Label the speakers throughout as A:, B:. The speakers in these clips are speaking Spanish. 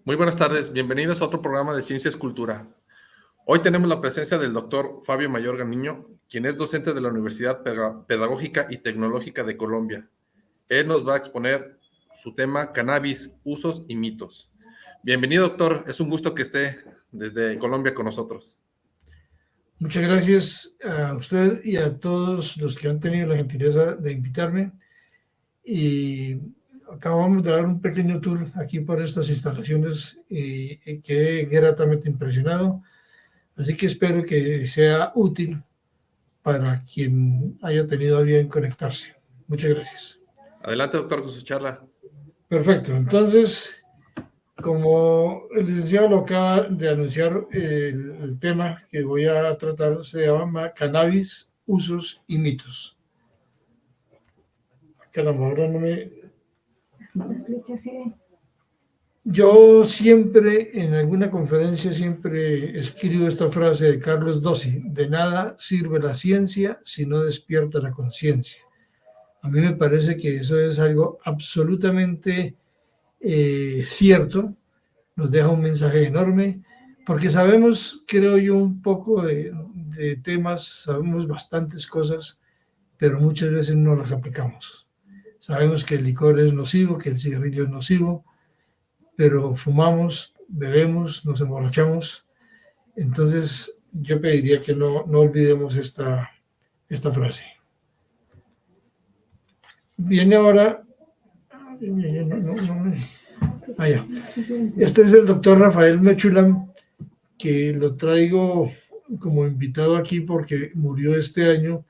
A: Muy buenas tardes, bienvenidos a otro programa de Ciencia es Cultura. Hoy tenemos la presencia del doctor Fabio Mayorga Niño, quien es docente de la Universidad Pedagógica y Tecnológica de Colombia. Él nos va a exponer su tema Cannabis, usos y mitos. Bienvenido, doctor, es un gusto que esté desde Colombia con nosotros.
B: Muchas gracias a usted y a todos los que han tenido la gentileza de invitarme. Y acabamos de dar un pequeño tour aquí por estas instalaciones y quedé gratamente impresionado. Así que espero que sea útil para quien haya tenido a bien conectarse. Muchas gracias.
A: Adelante, doctor, con su charla.
B: Perfecto. Entonces, como el licenciado lo acaba de anunciar, el tema que voy a tratar se llama Cannabis, usos y mitos. Caramba, ahora no me... Yo siempre, en alguna conferencia, siempre escribo esta frase de Carlos Dossi: de nada sirve la ciencia si no despierta la conciencia. A mí me parece que eso es algo absolutamente cierto, nos deja un mensaje enorme, porque sabemos, creo yo, un poco de temas, sabemos bastantes cosas, pero muchas veces no las aplicamos. Sabemos que el licor es nocivo, que el cigarrillo es nocivo, pero fumamos, bebemos, nos emborrachamos. Entonces, yo pediría que no olvidemos esta frase. Viene ahora... Este es el doctor Rafael Mechulam, que lo traigo como invitado aquí porque murió este año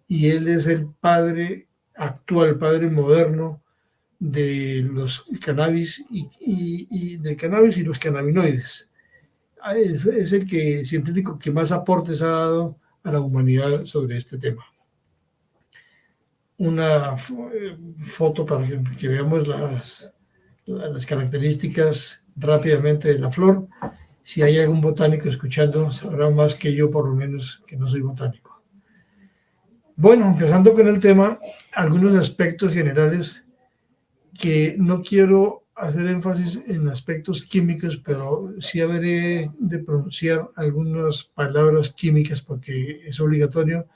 B: y él es el padre actual, padre moderno de los cannabis y de cannabis y los cannabinoides. Es el científico que más aportes ha dado a la humanidad sobre este tema. Una foto para que veamos las características rápidamente de la flor. Si hay algún botánico escuchando, sabrá más que yo, por lo menos, que no soy botánico. Bueno, empezando con el tema, algunos aspectos generales que no quiero hacer énfasis en aspectos químicos, pero sí habré de pronunciar algunas palabras químicas porque es obligatorio,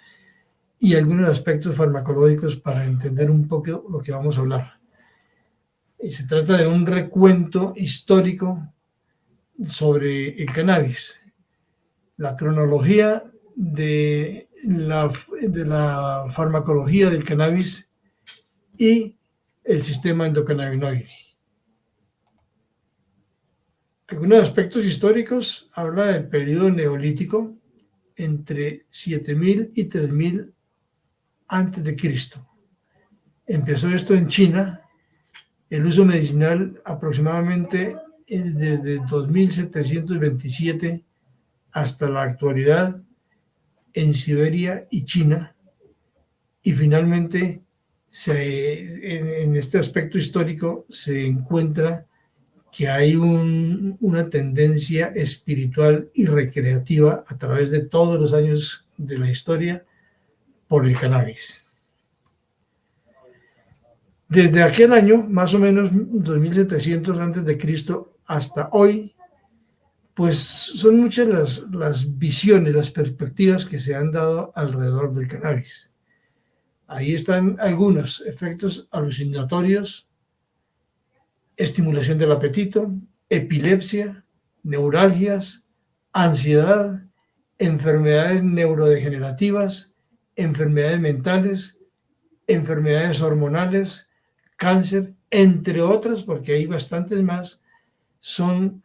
B: y algunos aspectos farmacológicos para entender un poco lo que vamos a hablar. Y se trata de un recuento histórico sobre el cannabis, la cronología de la farmacología del cannabis y el sistema endocannabinoide. Algunos aspectos históricos: habla del periodo neolítico entre 7000 y 3000 antes de Cristo. Empezó esto en China, el uso medicinal aproximadamente desde 2727 hasta la actualidad en Siberia y China, y finalmente en este aspecto histórico se encuentra que hay una tendencia espiritual y recreativa a través de todos los años de la historia por el cannabis. Desde aquel año, más o menos 2700 antes de Cristo, hasta hoy, pues son muchas las visiones, las perspectivas que se han dado alrededor del cannabis. Ahí están algunos: efectos alucinatorios, estimulación del apetito, epilepsia, neuralgias, ansiedad, enfermedades neurodegenerativas, enfermedades mentales, enfermedades hormonales, cáncer, entre otras, porque hay bastantes más. Son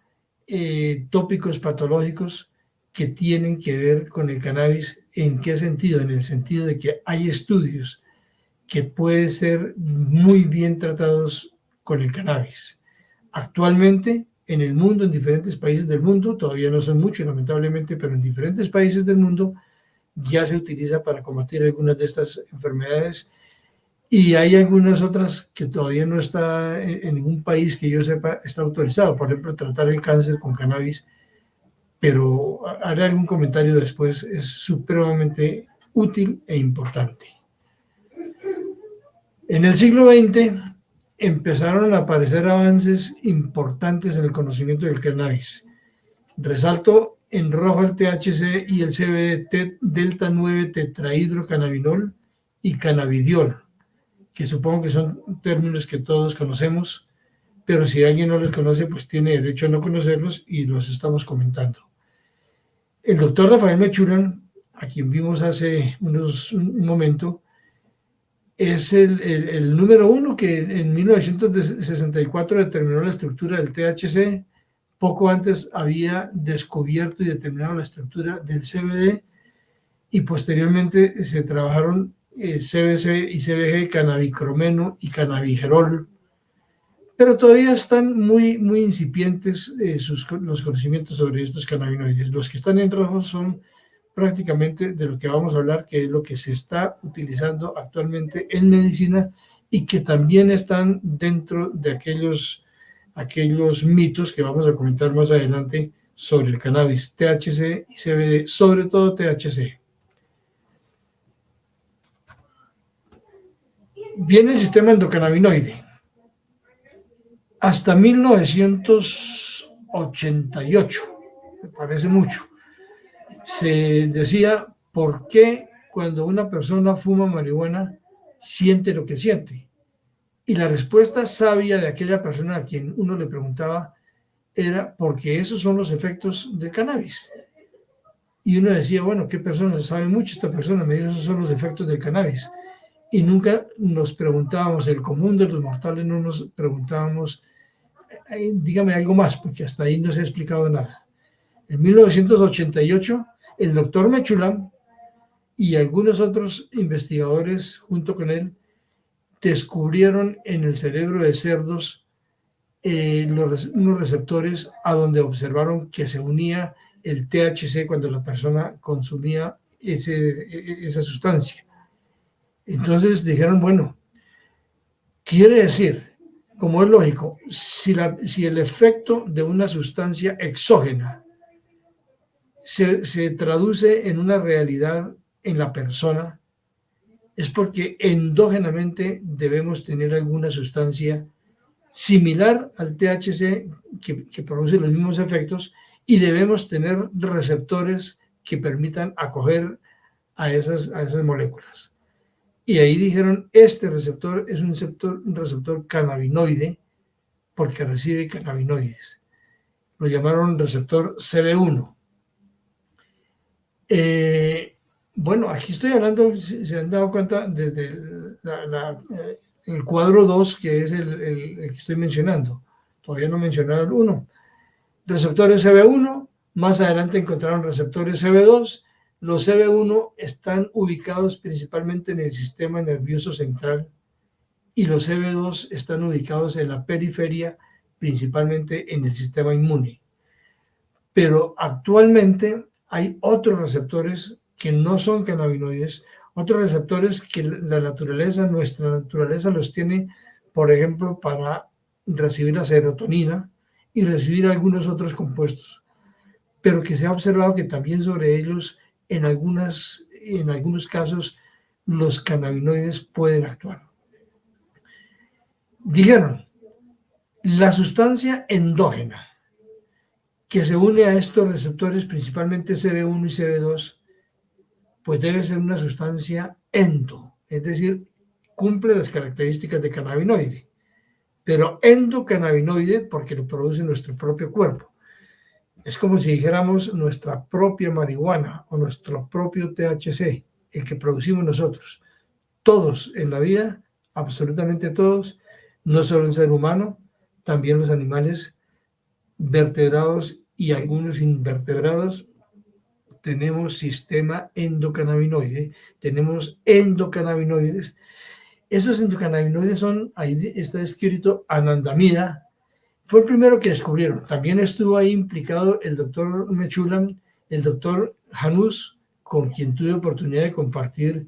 B: tópicos patológicos que tienen que ver con el cannabis. ¿En qué sentido? En el sentido de que hay estudios que pueden ser muy bien tratados con el cannabis. Actualmente, en el mundo, en diferentes países del mundo, todavía no son muchos, lamentablemente, pero en diferentes países del mundo ya se utiliza para combatir algunas de estas enfermedades, y hay algunas otras que todavía no está en ningún país que yo sepa está autorizado. Por ejemplo, tratar el cáncer con cannabis, pero haré algún comentario después. Es supremamente útil e importante. En el siglo XX empezaron a aparecer avances importantes en el conocimiento del cannabis. Resalto en rojo el THC y el CBD delta 9 tetrahidrocannabinol y cannabidiol, que supongo que son términos que todos conocemos, pero si alguien no los conoce, pues tiene derecho a no conocerlos y los estamos comentando. El doctor Rafael Mechúlam, a quien vimos hace un momento, es el número uno que en 1964 determinó la estructura del THC. Poco antes había descubierto y determinado la estructura del CBD y posteriormente se trabajaron CBC y CBG, cannabicromeno y cannabigerol, pero todavía están muy, muy incipientes los conocimientos sobre estos cannabinoides. Los que están en rojo son prácticamente de lo que vamos a hablar, que es lo que se está utilizando actualmente en medicina y que también están dentro de aquellos mitos que vamos a comentar más adelante sobre el cannabis, THC y CBD, sobre todo THC. Viene el sistema endocannabinoide. Hasta 1988, me parece mucho, se decía por qué cuando una persona fuma marihuana siente lo que siente. Y la respuesta sabia de aquella persona a quien uno le preguntaba era porque esos son los efectos del cannabis. Y uno decía, bueno, ¿qué persona sabe mucho? Esta persona me dijo, esos son los efectos del cannabis. Y nunca nos preguntábamos, el común de los mortales no nos preguntábamos, dígame algo más, porque hasta ahí no se ha explicado nada. En 1988, el doctor Mechúlam y algunos otros investigadores junto con él descubrieron en el cerebro de cerdos unos receptores a donde observaron que se unía el THC cuando la persona consumía esa sustancia. Entonces dijeron, bueno, quiere decir, como es lógico, si el efecto de una sustancia exógena se traduce en una realidad en la persona, es porque endógenamente debemos tener alguna sustancia similar al THC que produce los mismos efectos y debemos tener receptores que permitan acoger a esas moléculas. Y ahí dijeron, este receptor es un receptor cannabinoide porque recibe cannabinoides. Lo llamaron receptor CB1. Bueno, aquí estoy hablando, se han dado cuenta, desde el cuadro 2, que es el que estoy mencionando. Todavía no mencionaron el 1. Receptores CB1, más adelante encontraron receptores CB2. Los CB1 están ubicados principalmente en el sistema nervioso central y los CB2 están ubicados en la periferia, principalmente en el sistema inmune. Pero actualmente hay otros receptores que no son cannabinoides, otros receptores que nuestra naturaleza los tiene, por ejemplo, para recibir la serotonina y recibir algunos otros compuestos, pero que se ha observado que también sobre ellos, en algunos casos, los cannabinoides pueden actuar. Dijeron, la sustancia endógena que se une a estos receptores, principalmente CB1 y CB2, pues debe ser una sustancia endo, es decir, cumple las características de cannabinoide, pero endocannabinoide porque lo produce nuestro propio cuerpo. Es como si dijéramos nuestra propia marihuana o nuestro propio THC, el que producimos nosotros. Todos en la vida, absolutamente todos, no solo el ser humano, también los animales vertebrados y algunos invertebrados, tenemos sistema endocannabinoide, tenemos endocannabinoides. Esos endocannabinoides son, ahí está escrito anandamida, fue el primero que descubrieron. También estuvo ahí implicado el doctor Mechúlam, el doctor Janus, con quien tuve oportunidad de compartir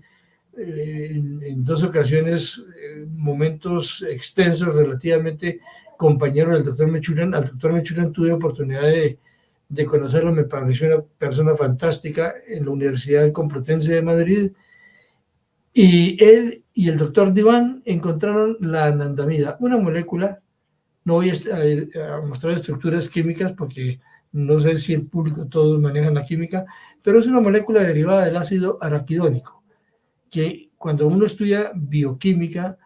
B: en 2 ocasiones momentos extensos relativamente, compañero del doctor Mechúlam. Al doctor Mechúlam tuve oportunidad de conocerlo, me pareció una persona fantástica en la Universidad Complutense de Madrid. Y él y el doctor Divan encontraron la anandamida, una molécula. No voy a mostrar estructuras químicas porque no sé si el público todos manejan la química, pero es una molécula derivada del ácido araquidónico, que cuando uno estudia bioquímica,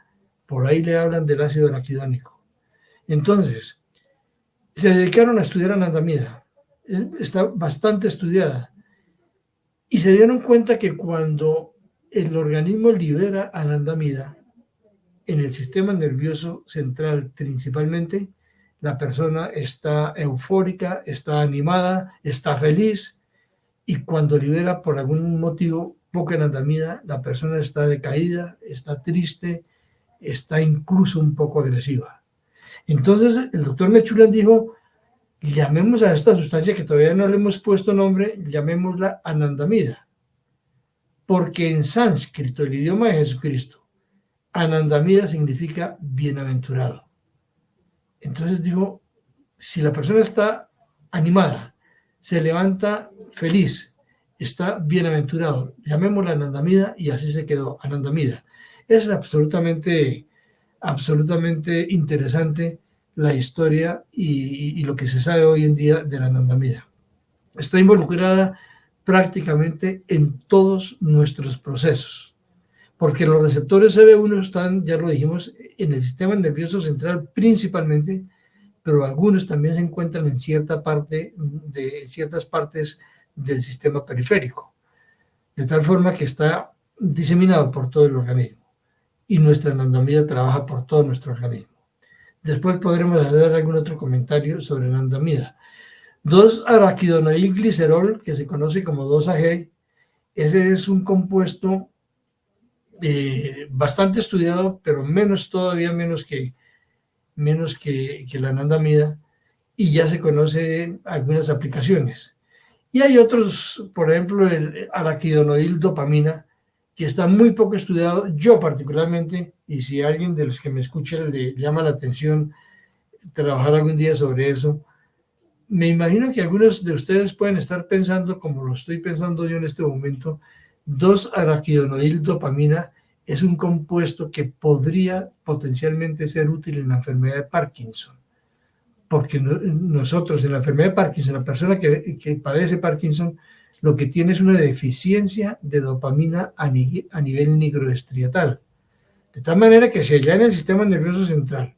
B: por ahí le hablan del ácido araquidónico. Entonces, se dedicaron a estudiar anandamida. Está bastante estudiada. Y se dieron cuenta que cuando el organismo libera anandamida, en el sistema nervioso central principalmente, la persona está eufórica, está animada, está feliz, y cuando libera por algún motivo poca anandamida, la persona está decaída, está triste, está incluso un poco agresiva. Entonces el doctor Mechulan dijo, llamemos a esta sustancia que todavía no le hemos puesto nombre, llamémosla anandamida, porque en sánscrito, el idioma de Jesucristo, anandamida significa bienaventurado. Entonces digo, si la persona está animada, se levanta feliz, está bienaventurado, llamémosla anandamida, y así se quedó, anandamida. Es absolutamente interesante la historia y lo que se sabe hoy en día de la anandamida. Está involucrada prácticamente en todos nuestros procesos, porque los receptores CB1 están, ya lo dijimos, en el sistema nervioso central principalmente, pero algunos también se encuentran en ciertas partes del sistema periférico, de tal forma que está diseminado por todo el organismo, y nuestra anandamida trabaja por todo nuestro organismo. Después podremos hacer algún otro comentario sobre la anandamida. 2-araquidonilglicerol, que se conoce como 2-AG, ese es un compuesto bastante estudiado, pero todavía menos que la anandamida, y ya se conocen algunas aplicaciones. Y hay otros, por ejemplo, el araquidonil dopamina, que está muy poco estudiado, yo particularmente, y si alguien de los que me escucha le llama la atención trabajar algún día sobre eso, me imagino que algunos de ustedes pueden estar pensando, como lo estoy pensando yo en este momento, 2-araquidonil dopamina es un compuesto que podría potencialmente ser útil en la enfermedad de Parkinson, porque nosotros en la enfermedad de Parkinson, la persona que padece Parkinson, lo que tiene es una deficiencia de dopamina a nivel nigroestriatal, de tal manera que si allá en el sistema nervioso central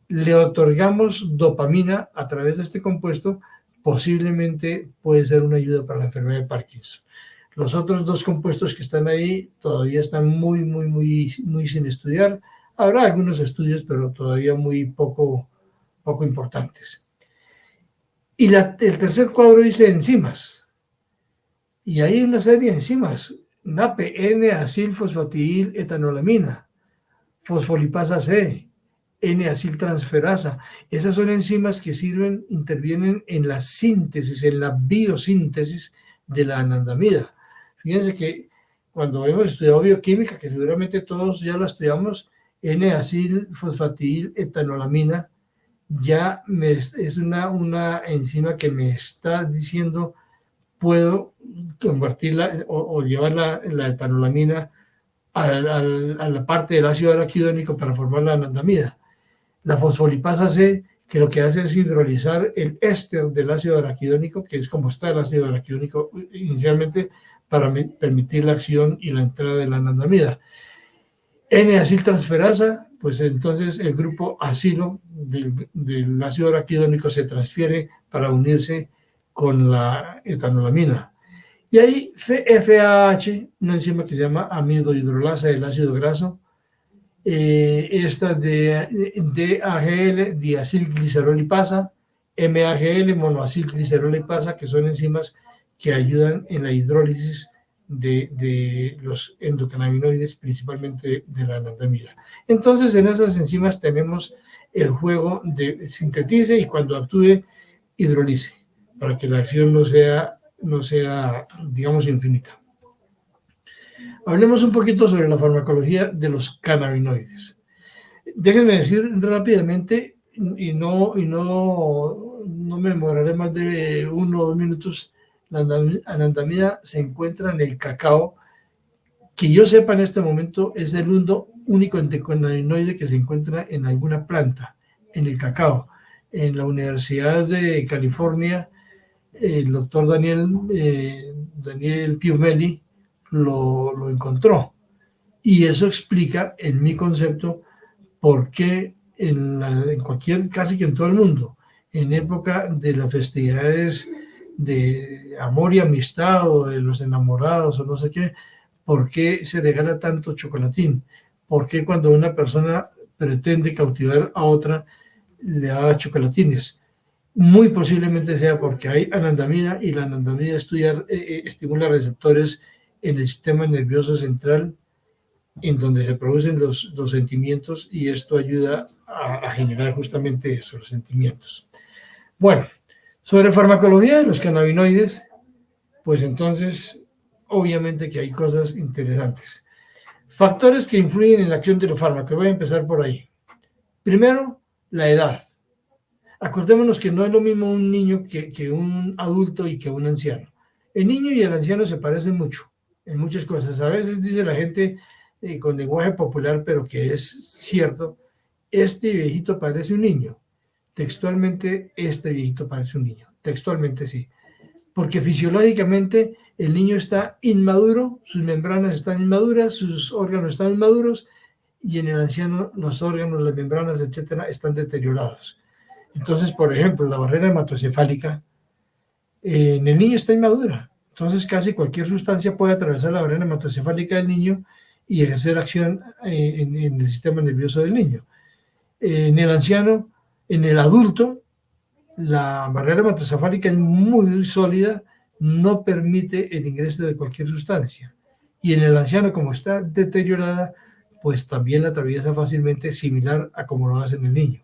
B: le otorgamos dopamina a través de este compuesto, posiblemente puede ser una ayuda para la enfermedad de Parkinson. Los otros dos compuestos que están ahí todavía están muy sin estudiar. Habrá algunos estudios, pero todavía muy poco importantes. Y el tercer cuadro dice enzimas. Y hay una serie de enzimas. NAPE, N-acilfosfatidil-etanolamina, fosfolipasa C, N-aciltransferasa. Esas son enzimas que intervienen en la síntesis, en la biosíntesis de la anandamida. Fíjense que cuando hemos estudiado bioquímica, que seguramente todos ya la estudiamos, N-acilfosfatidil-etanolamina ya es una enzima que me está diciendo puedo convertirla o llevar la etanolamina a la parte del ácido araquidónico para formar la anandamida. La fosfolipasa C, que lo que hace es hidrolizar el éster del ácido araquidónico, que es como está el ácido araquidónico inicialmente, para permitir la acción y la entrada de la anandamida. N-aciltransferasa, pues entonces el grupo acilo del ácido araquidónico se transfiere para unirse con la etanolamina. Y hay FAH, una enzima que se llama amidohidrolasa del ácido graso, esta de DAGL, diacilglicerolipasa, MAGL, monoacilglicerolipasa, que son enzimas que ayudan en la hidrólisis de los endocannabinoides, principalmente de la anandamida. Entonces, en esas enzimas tenemos el juego de sintetice y cuando actúe, hidrolice, para que la acción no sea, digamos, infinita. Hablemos un poquito sobre la farmacología de los cannabinoides. Déjenme decir rápidamente, y no me demoraré más de 1 o 2 minutos, la anandamida se encuentra en el cacao, Que yo sepa en este momento es el único endocannabinoide que se encuentra en alguna planta, en el cacao. En la Universidad de California, el doctor Daniel Piumelli lo encontró. Y eso explica, en mi concepto, por qué en cualquier, casi que en todo el mundo, en época de las festividades de amor y amistad o de los enamorados o no sé qué, ¿por qué se regala tanto chocolatín? ¿Por qué cuando una persona pretende cautivar a otra le da chocolatines? Muy posiblemente sea porque hay anandamida y la anandamida estimula receptores en el sistema nervioso central en donde se producen los sentimientos y esto ayuda a generar justamente eso, los sentimientos. Bueno, sobre farmacología de los cannabinoides, pues entonces obviamente que hay cosas interesantes. Factores que influyen en la acción de los fármacos. Voy a empezar por ahí. Primero, la edad. Acordémonos que no es lo mismo un niño que un adulto y que un anciano. El niño y el anciano se parecen mucho en muchas cosas. A veces dice la gente con lenguaje popular, pero que es cierto, este viejito parece un niño. Textualmente, este viejito parece un niño. Textualmente sí. Porque fisiológicamente el niño está inmaduro, sus membranas están inmaduras, sus órganos están inmaduros, y en el anciano los órganos, las membranas, etcétera, están deteriorados. Entonces, por ejemplo, la barrera hematocefálica en el niño está inmadura. Entonces, casi cualquier sustancia puede atravesar la barrera hematocefálica del niño y ejercer acción en el sistema nervioso del niño. En el anciano, en el adulto, la barrera hematocefálica es muy sólida, no permite el ingreso de cualquier sustancia. Y en el anciano, como está deteriorada, pues también la atraviesa fácilmente, similar a como lo hace en el niño.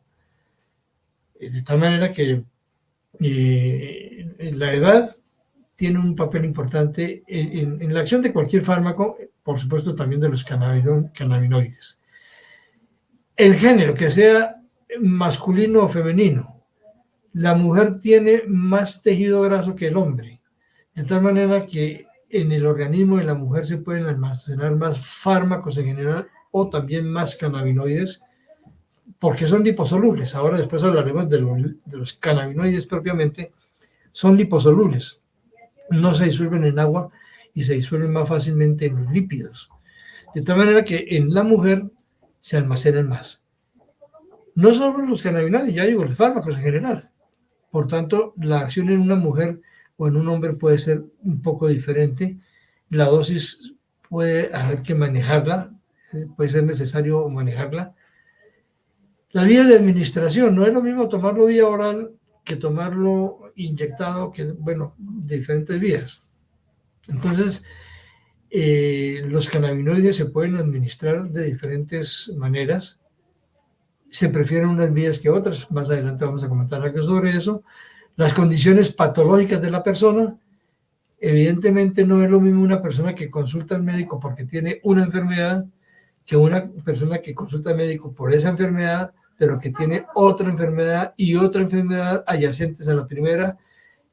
B: De tal manera que la edad tiene un papel importante en la acción de cualquier fármaco, por supuesto también de los cannabinoides. El género, que sea masculino o femenino. La mujer tiene más tejido graso que el hombre, de tal manera que en el organismo de la mujer se pueden almacenar más fármacos en general o también más cannabinoides, porque son liposolubles. Ahora después hablaremos de los cannabinoides propiamente. Son liposolubles, no se disuelven en agua y se disuelven más fácilmente en los lípidos. De tal manera que en la mujer se almacenan más. No solo los cannabinoides, ya digo, los fármacos en general. Por tanto, la acción en una mujer o en un hombre puede ser un poco diferente. La dosis puede haber que manejarla, puede ser necesario manejarla. La vía de administración, no es lo mismo tomarlo vía oral que tomarlo inyectado, que bueno, de diferentes vías. Entonces, los cannabinoides se pueden administrar de diferentes maneras. Se prefieren unas vías que otras. Más adelante vamos a comentar algo sobre eso. Las condiciones patológicas de la persona. Evidentemente no es lo mismo una persona que consulta al médico porque tiene una enfermedad que una persona que consulta al médico por esa enfermedad, pero que tiene otra enfermedad y otra enfermedad adyacentes a la primera,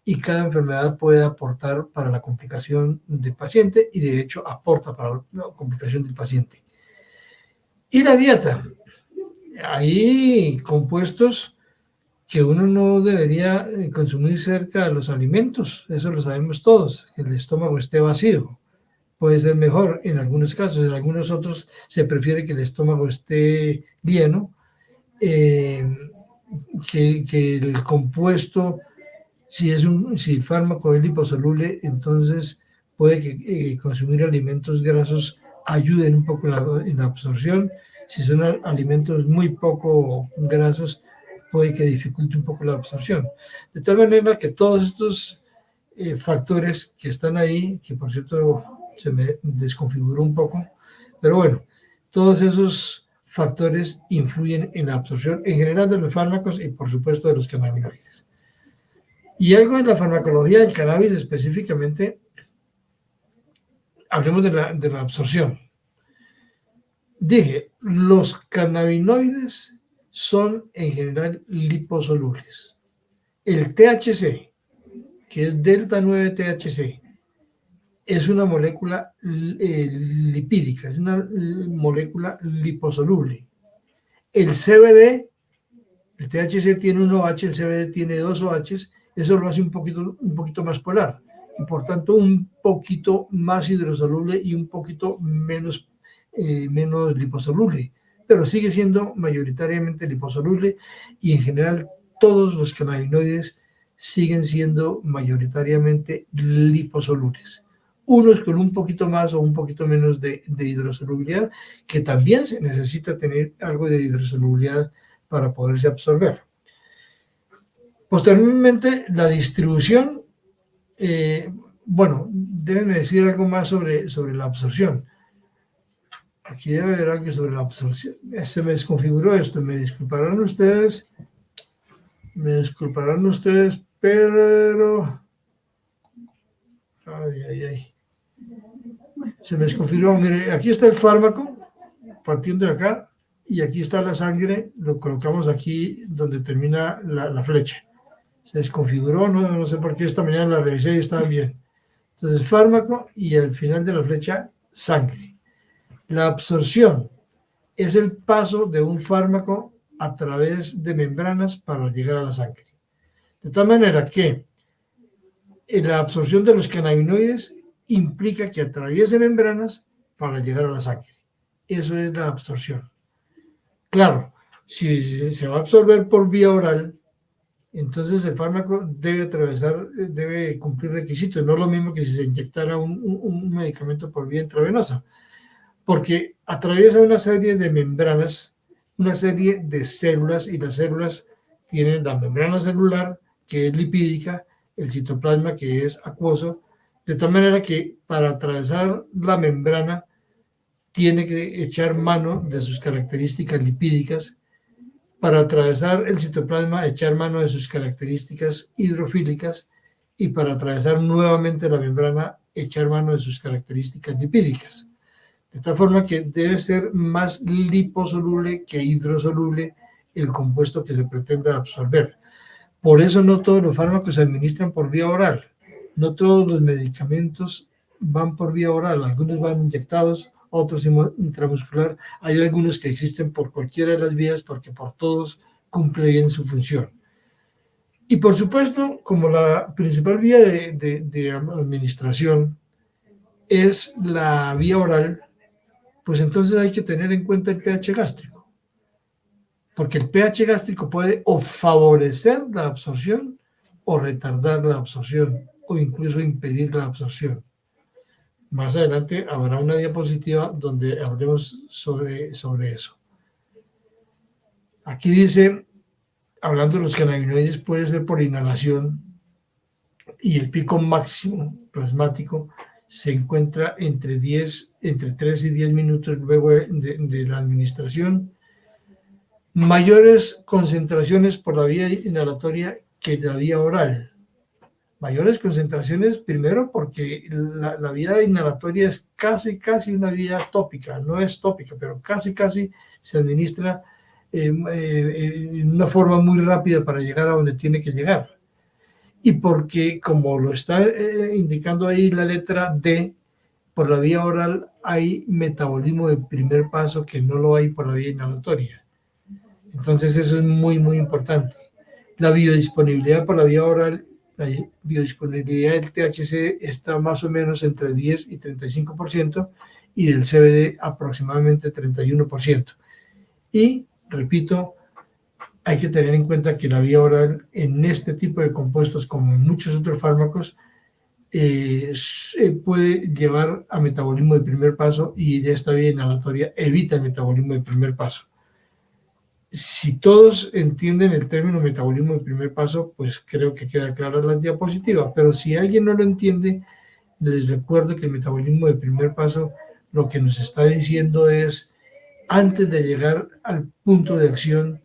B: y cada enfermedad puede aportar para la complicación del paciente y de hecho aporta para la complicación del paciente. Y la dieta. Hay compuestos que uno no debería consumir cerca de los alimentos, eso lo sabemos todos, que el estómago esté vacío. Puede ser mejor en algunos casos, en algunos otros se prefiere que el estómago esté lleno, que el compuesto, si el fármaco es liposoluble, entonces puede que consumir alimentos grasos ayuden un poco en la absorción. Si son alimentos muy poco grasos, puede que dificulte un poco la absorción. De tal manera que todos estos factores que están ahí, que por cierto se me desconfiguró un poco, pero bueno, todos esos factores influyen en la absorción en general de los fármacos y por supuesto de los cannabinoides. Y algo en la farmacología del cannabis específicamente, hablemos de la absorción. Dije, los cannabinoides son en general liposolubles. El THC, que es delta 9 THC, es una molécula lipídica, es una molécula liposoluble. El CBD, el THC tiene un OH, el CBD tiene dos OHs, eso lo hace un poquito más polar y por tanto un poquito más hidrosoluble y un poquito menos liposoluble, pero sigue siendo mayoritariamente liposoluble y en general todos los cannabinoides siguen siendo mayoritariamente liposolubles. Unos con un poquito más o un poquito menos de hidrosolubilidad, que también se necesita tener algo de hidrosolubilidad para poderse absorber. Posteriormente, la distribución, bueno, déjenme decir algo más sobre la absorción. Aquí debe haber algo sobre la absorción. Se me desconfiguró esto, me disculparán ustedes, pero... Ay. Se me desconfiguró. Mire, aquí está el fármaco, partiendo de acá, y aquí está la sangre, lo colocamos aquí donde termina la flecha. Se desconfiguró, no sé por qué esta mañana la revisé y estaba bien. Entonces, fármaco y al final de la flecha, sangre. La absorción es el paso de un fármaco a través de membranas para llegar a la sangre. De tal manera que la absorción de los cannabinoides implica que atraviese membranas para llegar a la sangre. Eso es la absorción. Claro, si se va a absorber por vía oral, entonces el fármaco debe cumplir requisitos. No es lo mismo que si se inyectara un medicamento por vía intravenosa, porque atraviesa una serie de membranas, una serie de células, y las células tienen la membrana celular, que es lipídica, el citoplasma, que es acuoso, de tal manera que para atravesar la membrana tiene que echar mano de sus características lipídicas, para atravesar el citoplasma echar mano de sus características hidrofílicas y para atravesar nuevamente la membrana echar mano de sus características lipídicas. De tal forma que debe ser más liposoluble que hidrosoluble el compuesto que se pretenda absorber. Por eso no todos los fármacos se administran por vía oral. No todos los medicamentos van por vía oral. Algunos van inyectados, otros intramuscular. Hay algunos que existen por cualquiera de las vías porque por todos cumple bien su función. Y por supuesto, como la principal vía de administración es la vía oral, pues entonces hay que tener en cuenta el pH gástrico. Porque el pH gástrico puede o favorecer la absorción o retardar la absorción o incluso impedir la absorción. Más adelante habrá una diapositiva donde hablemos sobre eso. Aquí dice, hablando de los cannabinoides, puede ser por inhalación y el pico máximo plasmático se encuentra entre 3 y 10 minutos luego de la administración. Mayores concentraciones por la vía inhalatoria que la vía oral. Mayores concentraciones, primero porque la vía inhalatoria es casi una vía tópica, no es tópica, pero casi se administra en una forma muy rápida para llegar a donde tiene que llegar. Y porque, como lo está indicando ahí la letra D, por la vía oral hay metabolismo de primer paso que no lo hay por la vía inhalatoria. Entonces eso es muy importante. La biodisponibilidad por la vía oral, la biodisponibilidad del THC está más o menos entre 10 y 35% y del CBD aproximadamente 31%. Y, repito, hay que tener en cuenta que la vía oral en este tipo de compuestos, como en muchos otros fármacos, puede llevar a metabolismo de primer paso y esta vía inhalatoria evita el metabolismo de primer paso. Si todos entienden el término metabolismo de primer paso, pues creo que queda clara la diapositiva, pero si alguien no lo entiende, les recuerdo que el metabolismo de primer paso lo que nos está diciendo es, antes de llegar al punto de acción,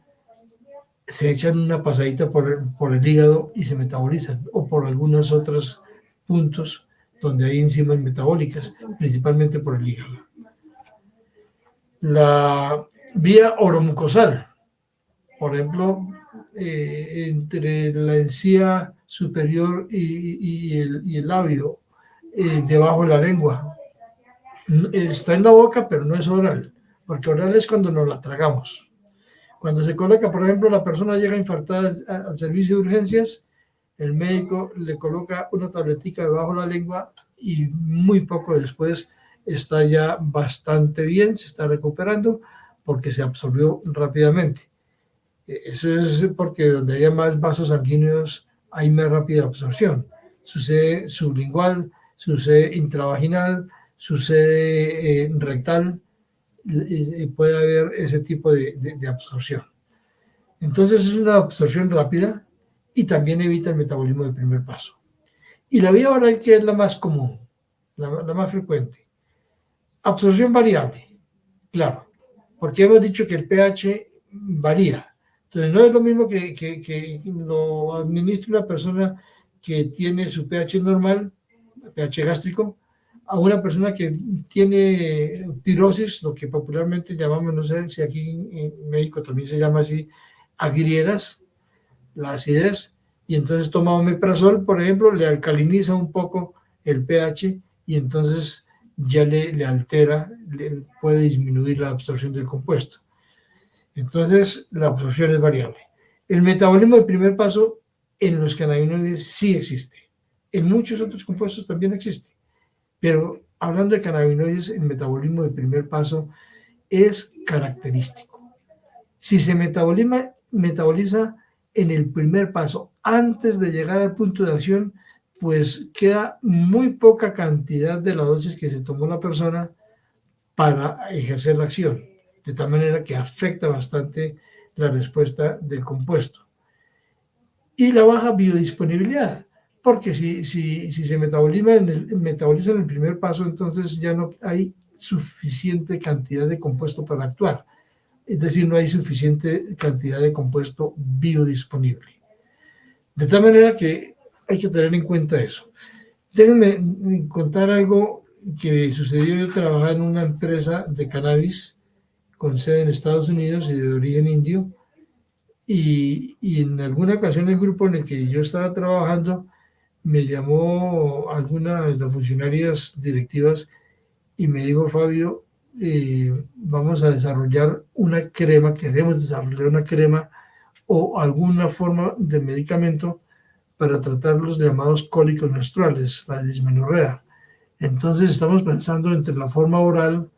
B: se echan una pasadita por el hígado y se metabolizan, o por algunos otros puntos donde hay enzimas metabólicas, principalmente por el hígado. La vía oromucosal, por ejemplo, entre la encía superior y el labio, debajo de la lengua. Está en la boca, pero no es oral, porque oral es cuando nos la tragamos. Cuando se coloca, por ejemplo, la persona llega infartada al servicio de urgencias, el médico le coloca una tabletica debajo de la lengua y muy poco después está ya bastante bien, se está recuperando porque se absorbió rápidamente. Eso es porque donde haya más vasos sanguíneos hay más rápida absorción. Sucede sublingual, sucede intravaginal, sucede rectal, y puede haber ese tipo de absorción. Entonces es una absorción rápida y también evita el metabolismo de primer paso. Y la vía oral, que es la más común, la más frecuente. Absorción variable, claro, porque hemos dicho que el pH varía. Entonces no es lo mismo que lo administre una persona que tiene su pH normal, pH gástrico, a una persona que tiene pirosis, lo que popularmente llamamos, no sé si aquí en México también se llama así, agrieras, la acidez, y entonces toma omeprazol, por ejemplo, le alcaliniza un poco el pH y entonces ya le altera, puede disminuir la absorción del compuesto. Entonces, la absorción es variable. El metabolismo de primer paso en los cannabinoides sí existe. En muchos otros compuestos también existe. Pero hablando de cannabinoides, el metabolismo de primer paso es característico. Si se metaboliza en el primer paso antes de llegar al punto de acción, pues queda muy poca cantidad de la dosis que se tomó la persona para ejercer la acción, de tal manera que afecta bastante la respuesta del compuesto. Y la baja biodisponibilidad, porque si se metaboliza en el primer paso, entonces ya no hay suficiente cantidad de compuesto para actuar. Es decir, no hay suficiente cantidad de compuesto biodisponible. De tal manera que hay que tener en cuenta eso. Déjenme contar algo que sucedió. Yo trabajaba en una empresa de cannabis con sede en Estados Unidos y de origen indio, y en alguna ocasión el grupo en el que yo estaba trabajando me llamó alguna de las funcionarias directivas y me dijo: Fabio, vamos a desarrollar una crema, queremos desarrollar una crema o alguna forma de medicamento para tratar los llamados cólicos menstruales, la dismenorrea. Entonces estamos pensando entre la forma oral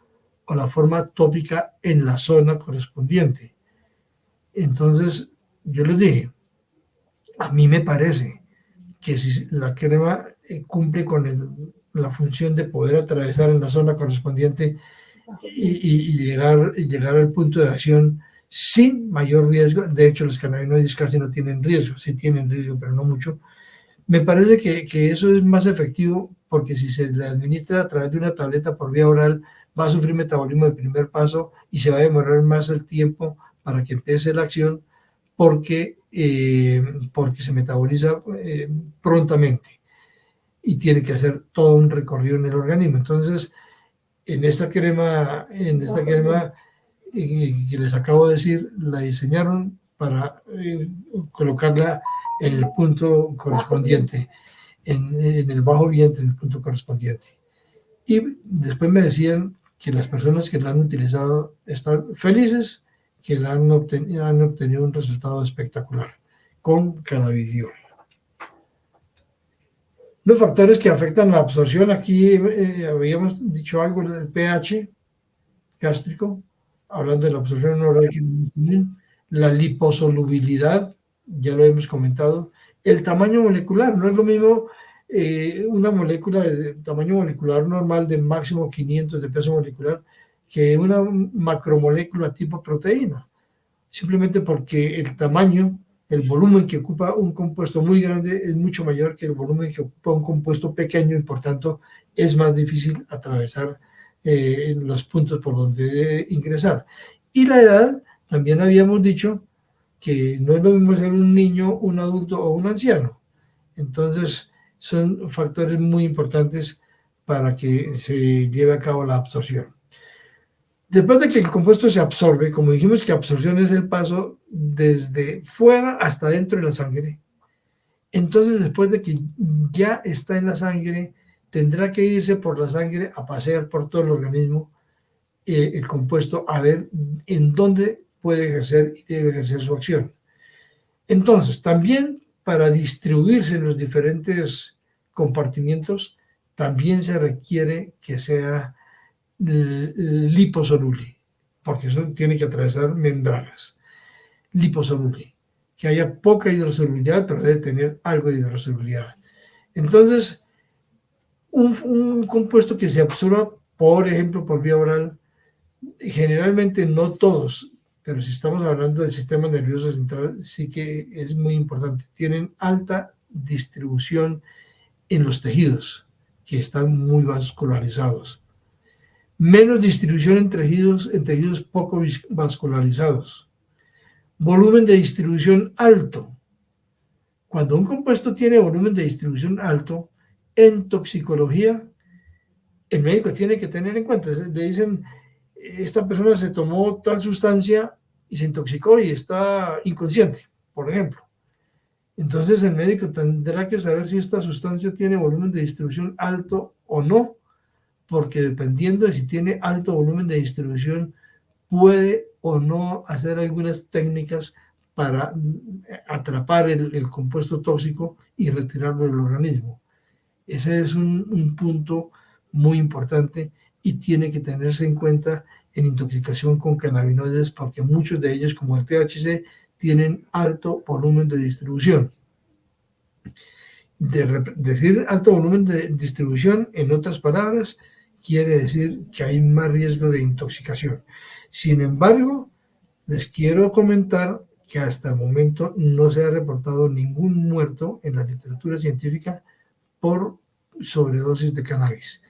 B: o la forma tópica en la zona correspondiente. Entonces yo les dije, a mí me parece que si la crema cumple con la función de poder atravesar en la zona correspondiente y llegar al punto de acción sin mayor riesgo. De hecho, los cannabinoides casi no tienen riesgo, sí tienen riesgo, pero no mucho. Me parece que eso es más efectivo, porque si se le administra a través de una tableta por vía oral, va a sufrir metabolismo de primer paso y se va a demorar más el tiempo para que empiece la acción, porque se metaboliza prontamente y tiene que hacer todo un recorrido en el organismo. Entonces, en esta crema que les acabo de decir, la diseñaron para colocarla en el punto correspondiente, en el bajo vientre, en el punto correspondiente. Y después me decían que las personas que la han utilizado están felices, que han obtenido un resultado espectacular con cannabidiol. Los factores que afectan la absorción, aquí habíamos dicho algo, el pH gástrico, hablando de la absorción oral, la liposolubilidad, ya lo hemos comentado, el tamaño molecular. No es lo mismo una molécula de tamaño molecular normal de máximo 500 de peso molecular que una macromolécula tipo proteína, simplemente porque el tamaño, el volumen que ocupa un compuesto muy grande es mucho mayor que el volumen que ocupa un compuesto pequeño, y por tanto es más difícil atravesar los puntos por donde debe ingresar. Y la edad, también habíamos dicho que no es lo mismo ser un niño, un adulto o un anciano. Entonces son factores muy importantes para que se lleve a cabo la absorción. Después de que el compuesto se absorbe, como dijimos que absorción es el paso desde fuera hasta dentro de la sangre, entonces después de que ya está en la sangre, tendrá que irse por la sangre a pasear por todo el organismo el compuesto a ver en dónde puede ejercer y debe ejercer su acción. Entonces, también para distribuirse en los diferentes compartimientos, también se requiere que sea liposoluble, porque eso tiene que atravesar membranas. Liposoluble, que haya poca hidrosolubilidad, pero debe tener algo de hidrosolubilidad. Entonces, un compuesto que se absorba, por ejemplo, por vía oral, generalmente no todos, pero si estamos hablando del sistema nervioso central, sí que es muy importante. Tienen alta distribución en los tejidos, que están muy vascularizados. Menos distribución en tejidos poco vascularizados. Volumen de distribución alto. Cuando un compuesto tiene volumen de distribución alto, en toxicología, el médico tiene que tener en cuenta, le dicen, esta persona se tomó tal sustancia y se intoxicó y está inconsciente, por ejemplo. Entonces el médico tendrá que saber si esta sustancia tiene volumen de distribución alto o no, porque dependiendo de si tiene alto volumen de distribución, puede o no hacer algunas técnicas para atrapar el compuesto tóxico y retirarlo del organismo. Ese es un punto muy importante y tiene que tenerse en cuenta en intoxicación con cannabinoides, porque muchos de ellos, como el THC, tienen alto volumen de distribución. Decir alto volumen de distribución, en otras palabras, quiere decir que hay más riesgo de intoxicación. Sin embargo, les quiero comentar que hasta el momento no se ha reportado ningún muerto en la literatura científica por sobredosis de cannabis.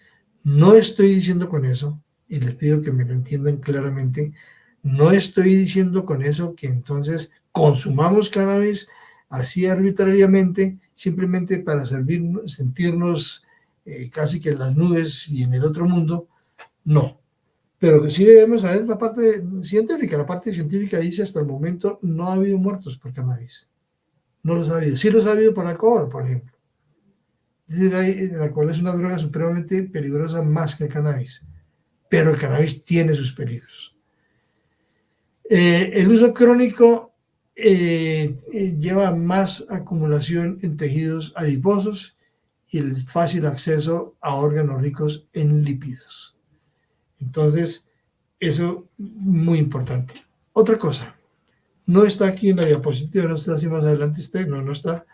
B: No estoy diciendo con eso, y les pido que me lo entiendan claramente, no estoy diciendo con eso que entonces consumamos cannabis así arbitrariamente, simplemente para sentirnos casi que en las nubes y en el otro mundo. No, pero que sí debemos saber la parte científica. La parte científica dice hasta el momento no ha habido muertos por cannabis. No los ha habido. Sí los ha habido por alcohol, por ejemplo. Es decir, el alcohol es una droga supremamente peligrosa más que el cannabis, pero el cannabis tiene sus peligros. El uso crónico lleva más acumulación en tejidos adiposos y el fácil acceso a órganos ricos en lípidos. Entonces, eso muy importante. Otra cosa, no está aquí en la diapositiva, no está así más adelante, no está,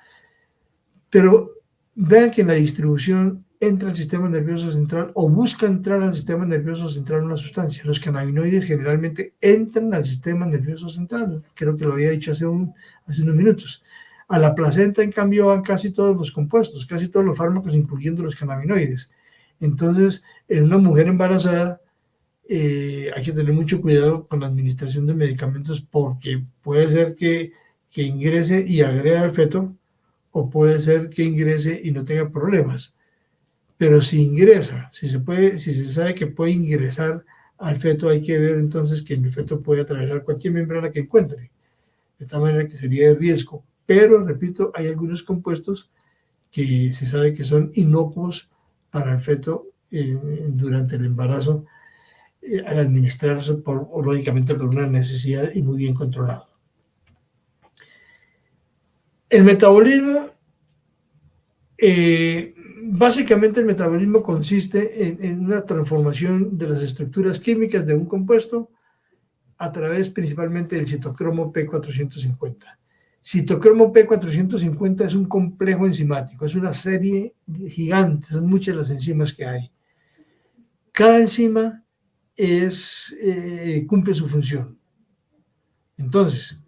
B: pero vean que en la distribución entra al sistema nervioso central o busca entrar al sistema nervioso central una sustancia. Los cannabinoides generalmente entran al sistema nervioso central, creo que lo había dicho hace unos minutos. A la placenta, en cambio, van casi todos los compuestos, casi todos los fármacos, incluyendo los cannabinoides. Entonces, en una mujer embarazada, hay que tener mucho cuidado con la administración de medicamentos, porque puede ser que ingrese y agreda al feto, o puede ser que ingrese y no tenga problemas. Pero si ingresa, si se sabe que puede ingresar al feto, hay que ver entonces que el feto puede atravesar cualquier membrana que encuentre, de tal manera que sería de riesgo. Pero, repito, hay algunos compuestos que se sabe que son inocuos para el feto durante el embarazo, al administrarse lógicamente por una necesidad y muy bien controlado. El metabolismo, básicamente el metabolismo consiste en una transformación de las estructuras químicas de un compuesto a través principalmente del citocromo P450. Citocromo P450 es un complejo enzimático, es una serie gigante, son muchas las enzimas que hay. Cada enzima cumple su función. Entonces,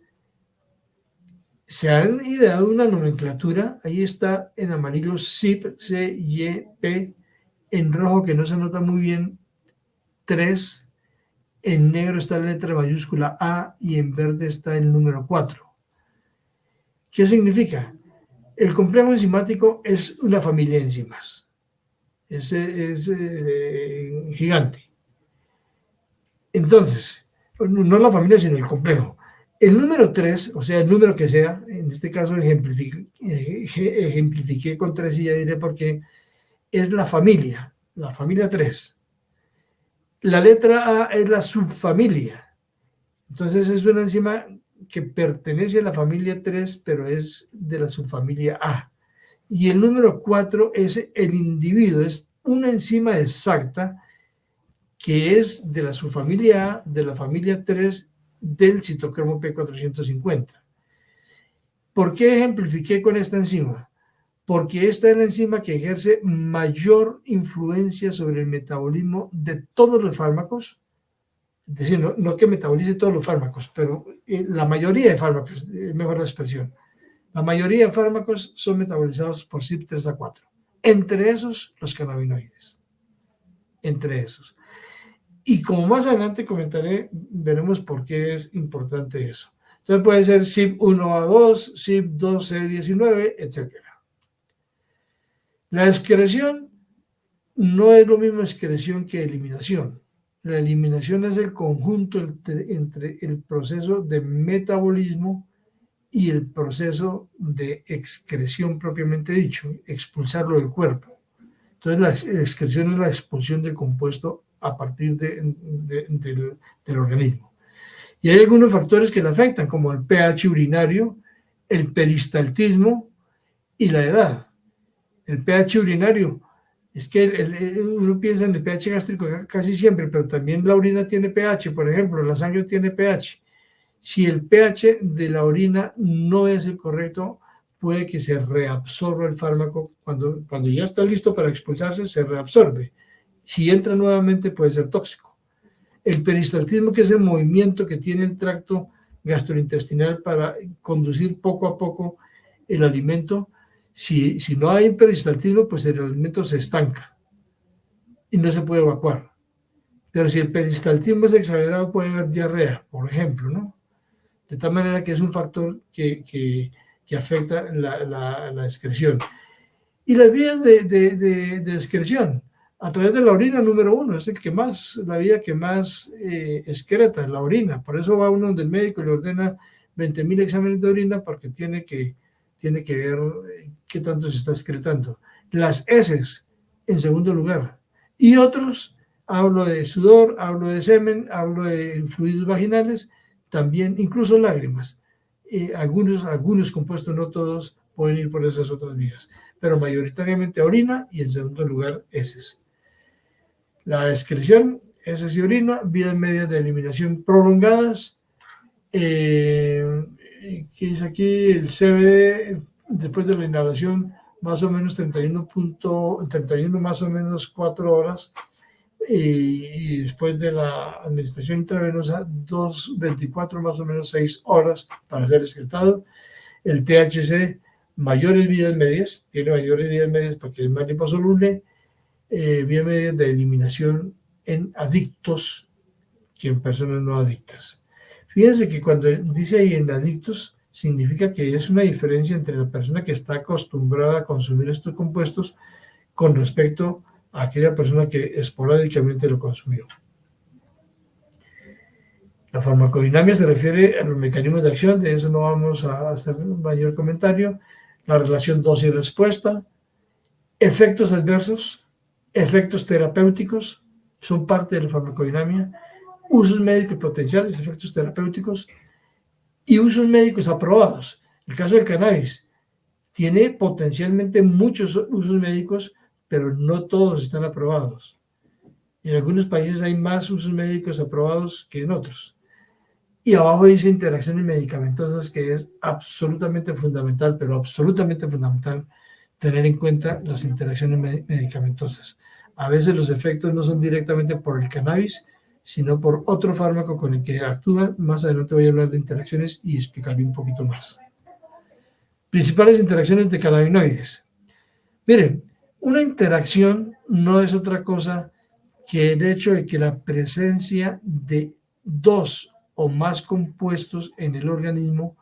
B: se han ideado una nomenclatura, ahí está en amarillo CYP, C-Y-P, en rojo que no se nota muy bien 3, en negro está la letra mayúscula A y en verde está el número 4. ¿Qué significa? El complejo enzimático es una familia de enzimas, es gigante. Entonces, no la familia, sino el complejo. El número 3, o sea, el número que sea, en este caso ejemplifiqué con 3 y ya diré por qué, es la familia 3. La letra A es la subfamilia. Entonces es una enzima que pertenece a la familia 3, pero es de la subfamilia A. Y el número 4 es el individuo, es una enzima exacta que es de la subfamilia A, de la familia 3 del citocromo P450. ¿Por qué ejemplifiqué con esta enzima? Porque esta es la enzima que ejerce mayor influencia sobre el metabolismo de todos los fármacos, es decir, no que metabolice todos los fármacos, pero la mayoría de fármacos, es mejor la expresión, la mayoría de fármacos son metabolizados por CYP3A4, entre esos los cannabinoides, entre esos. Y como más adelante comentaré, veremos por qué es importante eso. Entonces puede ser CYP1A2, CYP2C19, etc. La excreción no es lo mismo excreción que eliminación. La eliminación es el conjunto entre el proceso de metabolismo y el proceso de excreción propiamente dicho, expulsarlo del cuerpo. Entonces la excreción es la expulsión del compuesto a partir del organismo. Y hay algunos factores que la afectan, como el pH urinario, el peristaltismo y la edad. El pH urinario, es que uno piensa en el pH gástrico casi siempre, pero también la orina tiene pH, por ejemplo, la sangre tiene pH. Si el pH de la orina no es el correcto, puede que se reabsorba el fármaco. Cuando ya está listo para expulsarse, se reabsorbe. Si entra nuevamente, puede ser tóxico. El peristaltismo, que es el movimiento que tiene el tracto gastrointestinal para conducir poco a poco el alimento, si no hay peristaltismo, pues el alimento se estanca y no se puede evacuar. Pero si el peristaltismo es exagerado, puede haber diarrea, por ejemplo, ¿no? De tal manera que es un factor que afecta la excreción. Y las vías de excreción, a través de la orina, número 1, es la vía que más excreta, la orina. Por eso va uno donde el médico le ordena 20.000 exámenes de orina, porque tiene que ver qué tanto se está excretando. Las heces, en segundo lugar. Y otros, hablo de sudor, hablo de semen, hablo de fluidos vaginales, también, incluso lágrimas. Algunos compuestos, no todos, pueden ir por esas otras vías, pero mayoritariamente orina y en segundo lugar heces. La excreción, heces y orina, vías medias de eliminación prolongadas. ¿Qué dice aquí? El CBD, después de la inhalación, más o menos 31 más o menos 4 horas. Y después de la administración intravenosa, 24 más o menos 6 horas para ser excretado. El THC, mayores vías medias, tiene mayores vías medias porque es más liposoluble, vías medias de eliminación en adictos que en personas no adictas. Fíjense que cuando dice ahí en adictos, significa que es una diferencia entre la persona que está acostumbrada a consumir estos compuestos con respecto a aquella persona que esporádicamente lo consumió. La farmacodinamia se refiere a los mecanismos de acción, de eso no vamos a hacer un mayor comentario. La relación dosis-respuesta, efectos adversos, efectos terapéuticos, son parte de la farmacodinamia, usos médicos potenciales, efectos terapéuticos y usos médicos aprobados. El caso del cannabis tiene potencialmente muchos usos médicos, pero no todos están aprobados. En algunos países hay más usos médicos aprobados que en otros. Y abajo dice interacciones medicamentosas, que es absolutamente fundamental, pero absolutamente fundamental tener en cuenta las interacciones medicamentosas. A veces los efectos no son directamente por el cannabis, sino por otro fármaco con el que actúa. Más adelante voy a hablar de interacciones y explicarle un poquito más. Principales interacciones de cannabinoides. Miren, una interacción no es otra cosa que el hecho de que la presencia de dos o más compuestos en el organismo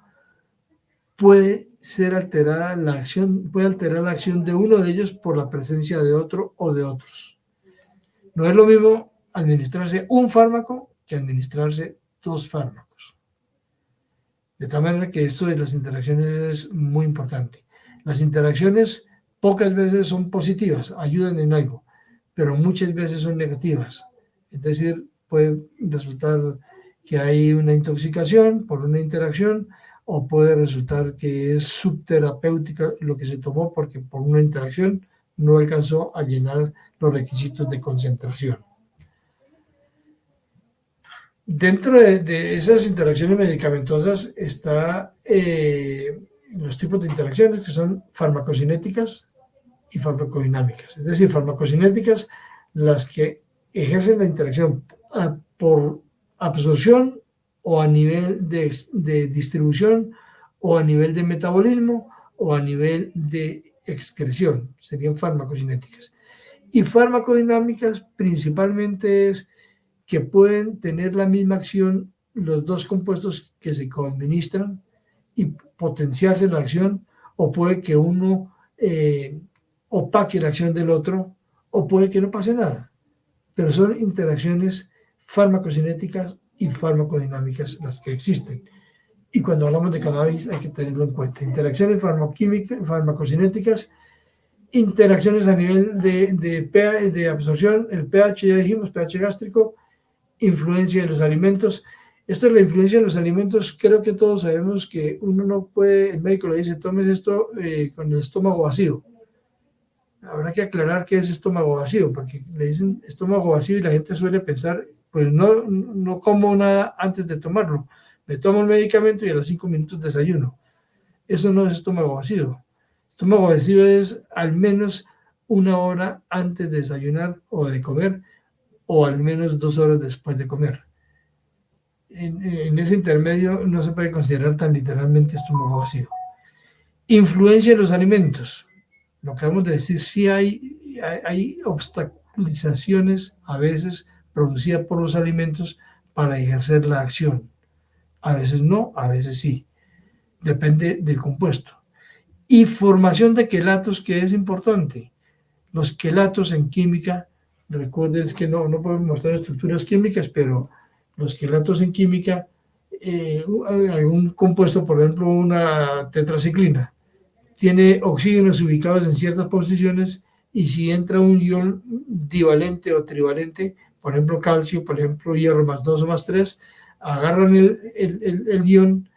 B: puede alterar la acción de uno de ellos por la presencia de otro o de otros. No es lo mismo administrarse un fármaco que administrarse dos fármacos. De tal manera que esto de las interacciones es muy importante. Las interacciones pocas veces son positivas, ayudan en algo, pero muchas veces son negativas. Es decir, puede resultar que hay una intoxicación por una interacción, o puede resultar que es subterapéutica lo que se tomó porque por una interacción no alcanzó a llenar los requisitos de concentración. Dentro de esas interacciones medicamentosas está los tipos de interacciones que son farmacocinéticas y farmacodinámicas. Es decir, farmacocinéticas, las que ejercen la interacción por absorción o a nivel de distribución o a nivel de metabolismo o a nivel de excreción, serían farmacocinéticas. Y farmacodinámicas principalmente es que pueden tener la misma acción los dos compuestos que se coadministran y potenciarse la acción, o puede que uno opaque la acción del otro, o puede que no pase nada. Pero son interacciones farmacocinéticas y farmacodinámicas las que existen. Y cuando hablamos de cannabis hay que tenerlo en cuenta. Interacciones farmacocinéticas, interacciones a nivel de absorción, el pH, ya dijimos, pH gástrico, influencia de los alimentos. Esto es la influencia de los alimentos. Creo que todos sabemos que uno no puede, el médico le dice, tomes esto con el estómago vacío. Habrá que aclarar qué es estómago vacío, porque le dicen estómago vacío y la gente suele pensar, pues no como nada antes de tomarlo. Me tomo el medicamento y a los 5 minutos desayuno. Eso no es estómago vacío. Estómago vacío es al menos 1 hora antes de desayunar o de comer, o al menos 2 horas después de comer. En ese intermedio no se puede considerar tan literalmente estómago vacío. Influencia de los alimentos. Lo que acabamos de decir, sí hay obstaculizaciones a veces producidas por los alimentos para ejercer la acción. A veces no, a veces sí. Depende del compuesto. Y formación de quelatos, que es importante. Los quelatos en química, recuerden que no podemos mostrar estructuras químicas, pero los quelatos en química, algún compuesto, por ejemplo, una tetraciclina, tiene oxígenos ubicados en ciertas posiciones, y si entra un ion divalente o trivalente, por ejemplo calcio, por ejemplo hierro más 2 o más 3, agarran el ion,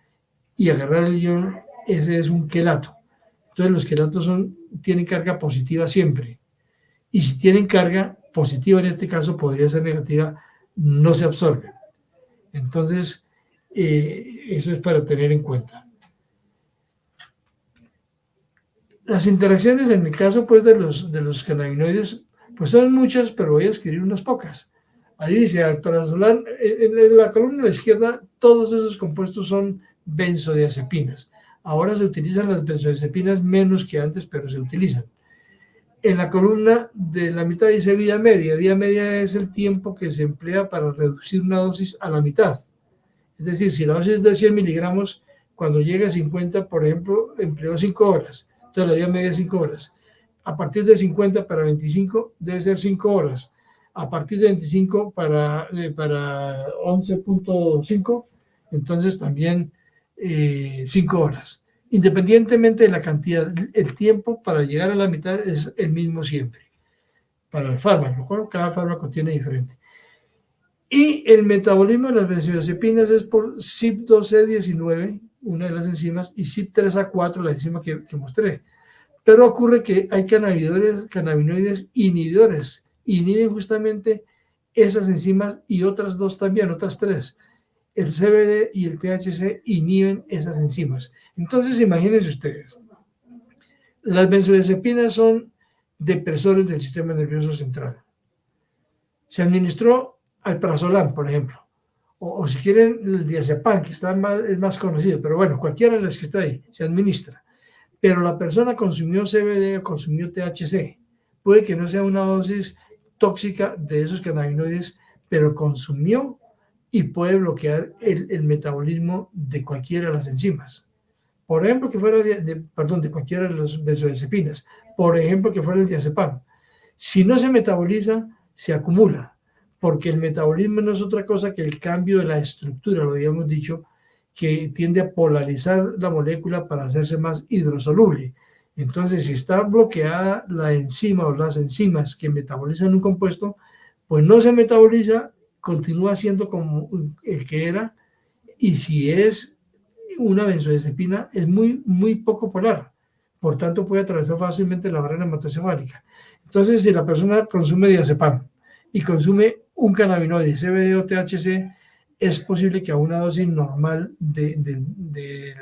B: y agarrar el ion, ese es un quelato. Entonces los quelatos tienen carga positiva siempre, y si tienen carga positiva, en este caso podría ser negativa, no se absorben. Entonces eso es para tener en cuenta. Las interacciones en el caso pues de los cannabinoides pues son muchas, pero voy a escribir unas pocas. Ahí dice alprazolam, en la columna de la izquierda todos esos compuestos son benzodiazepinas. Ahora se utilizan las benzodiazepinas menos que antes, pero se utilizan. En la columna de la mitad dice vida media. Vida media es el tiempo que se emplea para reducir una dosis a la mitad. Es decir, si la dosis es de 100 miligramos, cuando llega a 50, por ejemplo, empleó 5 horas. Entonces la vida media es 5 horas. A partir de 50 para 25 debe ser 5 horas. A partir de 25 para 11.5, entonces también 5 horas. Independientemente de la cantidad, el tiempo para llegar a la mitad es el mismo siempre. Para el fármaco, cada fármaco tiene diferente. Y el metabolismo de las benzodiazepinas es por CYP2C19, una de las enzimas, y CYP3A4, la enzima que mostré. Pero ocurre que hay cannabinoides inhibidores, inhiben justamente esas enzimas, y otras dos también, otras 3. El CBD y el THC inhiben esas enzimas. Entonces, imagínense ustedes, las benzodiazepinas son depresores del sistema nervioso central. Se administró alprazolam, por ejemplo, o si quieren el diazepam, que es más conocido, pero bueno, cualquiera de las que está ahí se administra. Pero la persona consumió CBD o consumió THC. Puede que no sea una dosis tóxica de esos cannabinoides, pero consumió y puede bloquear el metabolismo de cualquiera de las enzimas. Por ejemplo, que fuera de cualquiera de las benzodiazepinas. Por ejemplo, que fuera el diazepam. Si no se metaboliza, se acumula, porque el metabolismo no es otra cosa que el cambio de la estructura, lo habíamos dicho, que tiende a polarizar la molécula para hacerse más hidrosoluble. Entonces, si está bloqueada la enzima o las enzimas que metabolizan un compuesto, pues no se metaboliza, continúa siendo como el que era, y si es una benzodiazepina, es muy, muy poco polar. Por tanto, puede atravesar fácilmente la barrera hematocefálica. Entonces, si la persona consume diazepam y consume un cannabinoide, CBD o THC, es posible que a una dosis normal de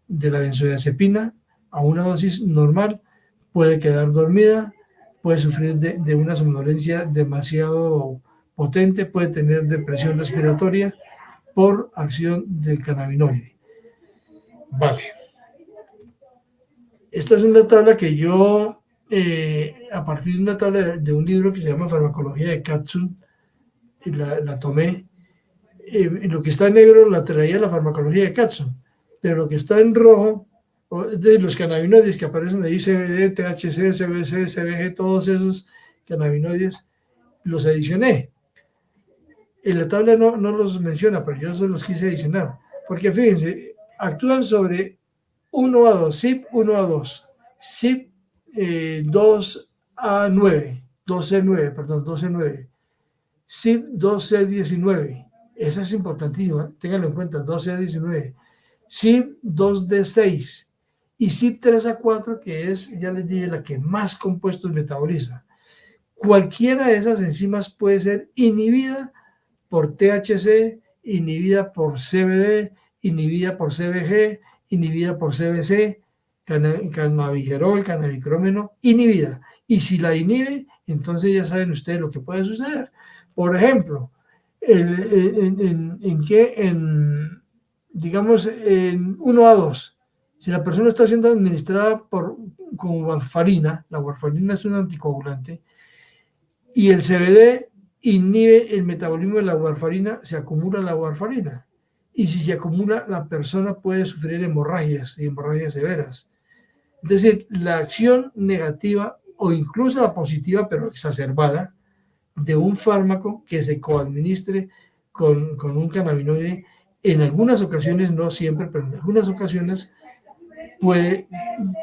B: la benzodiazepina, a una dosis normal, puede quedar dormida, puede sufrir de una somnolencia demasiado potente, puede tener depresión respiratoria por acción del cannabinoide. Vale. Esta es una tabla que yo, a partir de una tabla de un libro que se llama Farmacología de Katzun, la tomé. Lo que está en negro la traía la farmacología de Katzun, pero lo que está en rojo, de los cannabinoides que aparecen ahí, CBD, THC, CBC, CBG, todos esos cannabinoides, los adicioné. En la tabla no los menciona, pero yo se los quise adicionar, porque fíjense, actúan sobre 1A2, CYP 1A2, CYP 2A9, 12C9, perdón, 12C9, CYP 2C19, esa es importantísima, ténganlo en cuenta, 2C19, CYP 2D6 y CYP 3A4, que es, ya les dije, la que más compuestos metaboliza. Cualquiera de esas enzimas puede ser inhibida por THC, inhibida por CBD, inhibida por CBG, inhibida por CBC, cannabigerol, cannabicrómeno, inhibida. Y si la inhibe, entonces ya saben ustedes lo que puede suceder. Por ejemplo, digamos, en 1A2, si la persona está siendo administrada con warfarina, la warfarina es un anticoagulante, y el CBD inhibe el metabolismo de la warfarina, se acumula la warfarina. Y si se acumula, la persona puede sufrir hemorragias y hemorragias severas. Es decir, la acción negativa o incluso la positiva, pero exacerbada, de un fármaco que se coadministre con un cannabinoide, en algunas ocasiones, no siempre, pero en algunas ocasiones puede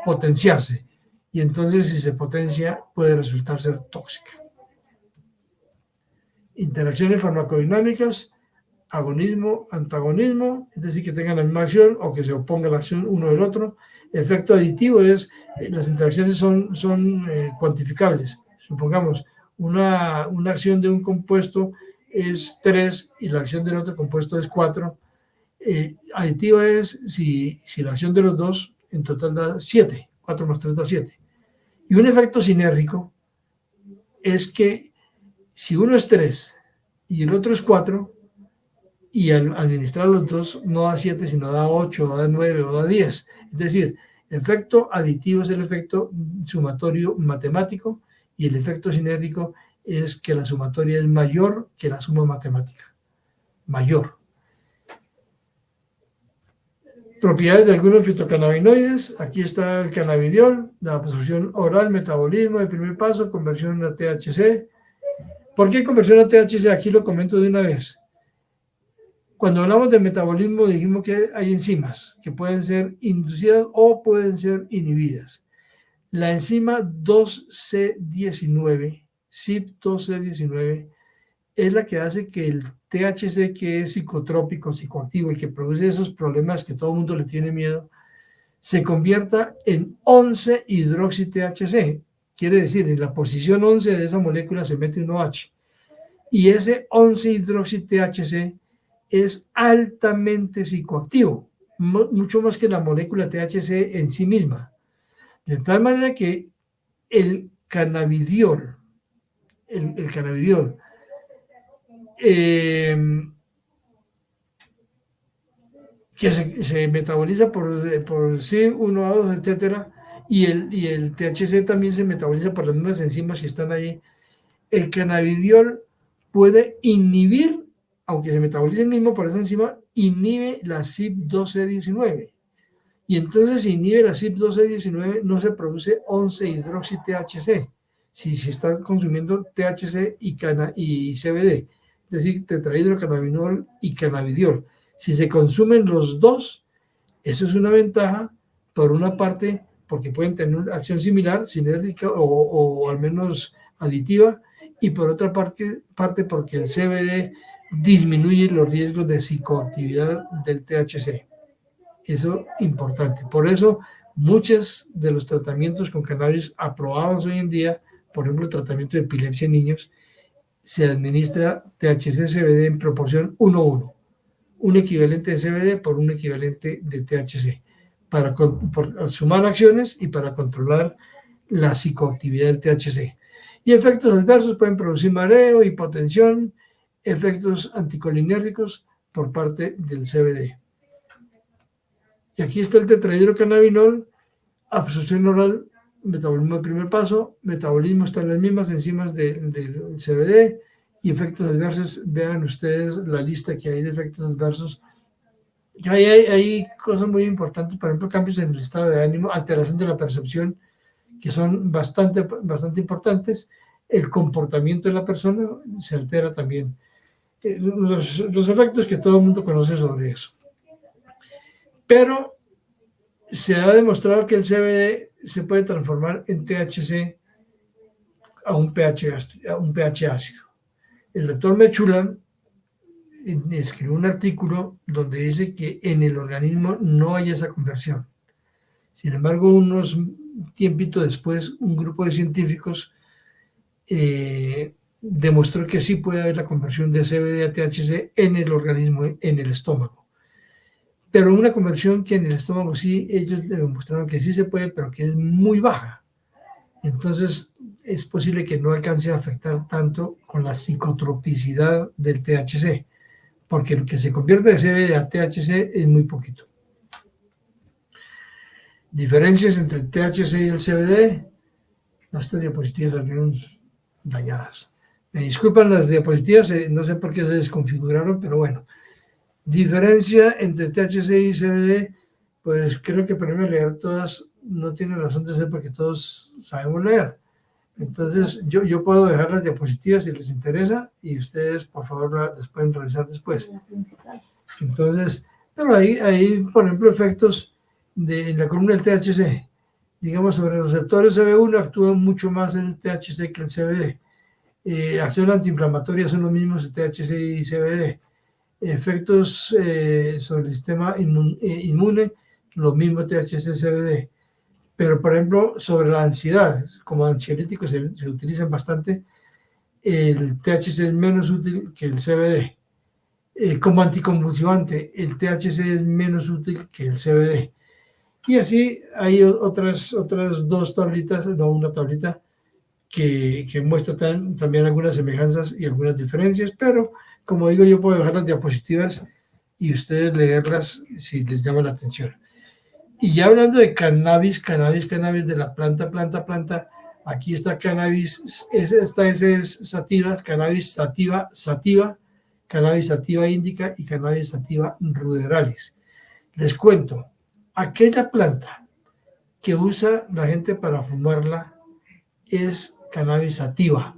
B: potenciarse. Y entonces, si se potencia, puede resultar ser tóxica. Interacciones farmacodinámicas, agonismo, antagonismo, es decir, que tengan la misma acción o que se oponga la acción uno del otro. Efecto aditivo es, las interacciones son cuantificables. Supongamos, una acción de un compuesto es 3 y la acción del otro compuesto es 4. Aditiva es si la acción de los dos en total da 7, 4 más 3 da 7. Y un efecto sinérgico es que si uno es 3 y el otro es 4, y al administrar los dos no da 7, sino da 8, o da 9, o da 10. Es decir, el efecto aditivo es el efecto sumatorio matemático y el efecto sinérgico es que la sumatoria es mayor que la suma matemática. Mayor. Propiedades de algunos fitocannabinoides. Aquí está el cannabidiol, la absorción oral, metabolismo de primer paso, conversión a THC. ¿Por qué conversión a THC? Aquí lo comento de una vez. Cuando hablamos de metabolismo dijimos que hay enzimas que pueden ser inducidas o pueden ser inhibidas. La enzima 2C19, CYP2C19, es la que hace que el THC, que es psicotrópico, psicoactivo y que produce esos problemas que todo el mundo le tiene miedo, se convierta en 11-hidroxi-THC. Quiere decir, en la posición 11 de esa molécula se mete un OH. Y ese 11-hidroxi-THC es altamente psicoactivo, mucho más que la molécula THC en sí misma. De tal manera que el cannabidiol, que se metaboliza por CYP1A2, etcétera, y el THC también se metaboliza por las mismas enzimas que están ahí. El cannabidiol puede inhibir, aunque se metaboliza el mismo por esa enzima, inhibe la CYP2C19. Y entonces, si inhibe la CYP2C19, no se produce 11-hidroxi-THC, si se está consumiendo THC y CBD, es decir, tetrahidrocannabinol y cannabidiol. Si se consumen los dos, eso es una ventaja, por una parte, porque pueden tener una acción similar, sinérgica o al menos aditiva, y por otra parte porque el CBD disminuye los riesgos de psicoactividad del THC. Eso es importante. Por eso, muchos de los tratamientos con cannabis aprobados hoy en día, por ejemplo, el tratamiento de epilepsia en niños, se administra THC-CBD en proporción 1:1, un equivalente de CBD por un equivalente de THC, para sumar acciones y para controlar la psicoactividad del THC. Y efectos adversos pueden producir mareo, hipotensión, efectos anticolinérgicos por parte del CBD. Y aquí está el tetrahidrocannabinol, absorción oral, metabolismo de primer paso, metabolismo está en las mismas enzimas del CBD, y efectos adversos, vean ustedes la lista que hay de efectos adversos. Hay cosas muy importantes, por ejemplo, cambios en el estado de ánimo, alteración de la percepción, que son bastante importantes. El comportamiento de la persona se altera también. Los efectos que todo el mundo conoce sobre eso. Pero se ha demostrado que el CBD se puede transformar en THC a un pH ácido. El doctor Mechulam escribió un artículo donde dice que en el organismo no hay esa conversión. Sin embargo, unos tiempito después, un grupo de científicos demostró que sí puede haber la conversión de CBD a THC en el organismo, en el estómago. Pero una conversión que en el estómago sí, ellos demostraron que sí se puede, pero que es muy baja. Entonces, es posible que no alcance a afectar tanto con la psicotropicidad del THC, porque lo que se convierte de CBD a THC es muy poquito. Diferencias entre el THC y el CBD. Estas diapositivas salieron dañadas. Me disculpan las diapositivas, no sé por qué se desconfiguraron, pero bueno. Diferencia entre THC y CBD, pues creo que ponerme a leer todas no tiene razón de ser porque todos sabemos leer. Entonces yo puedo dejar las diapositivas si les interesa y ustedes por favor las pueden revisar después. Entonces, pero ahí por ejemplo, efectos en la columna del THC. Digamos, sobre los receptores CB1 actúa mucho más el THC que el CBD. Acción antiinflamatoria son los mismos el THC y CBD. Efectos sobre el sistema inmune, lo mismo THC-CBD. Pero, por ejemplo, sobre la ansiedad, como ansiolíticos se utilizan bastante, el THC es menos útil que el CBD. Como anticonvulsivante, el THC es menos útil que el CBD. Y así hay otras dos tablitas, no una tablita, que muestra también algunas semejanzas y algunas diferencias, pero como digo, yo puedo dejar las diapositivas y ustedes leerlas si les llama la atención. Y ya hablando de cannabis de la planta, aquí está cannabis, esta es sativa, cannabis sativa, cannabis sativa indica y cannabis sativa ruderalis. Les cuento, aquella planta que usa la gente para fumarla es cannabis sativa.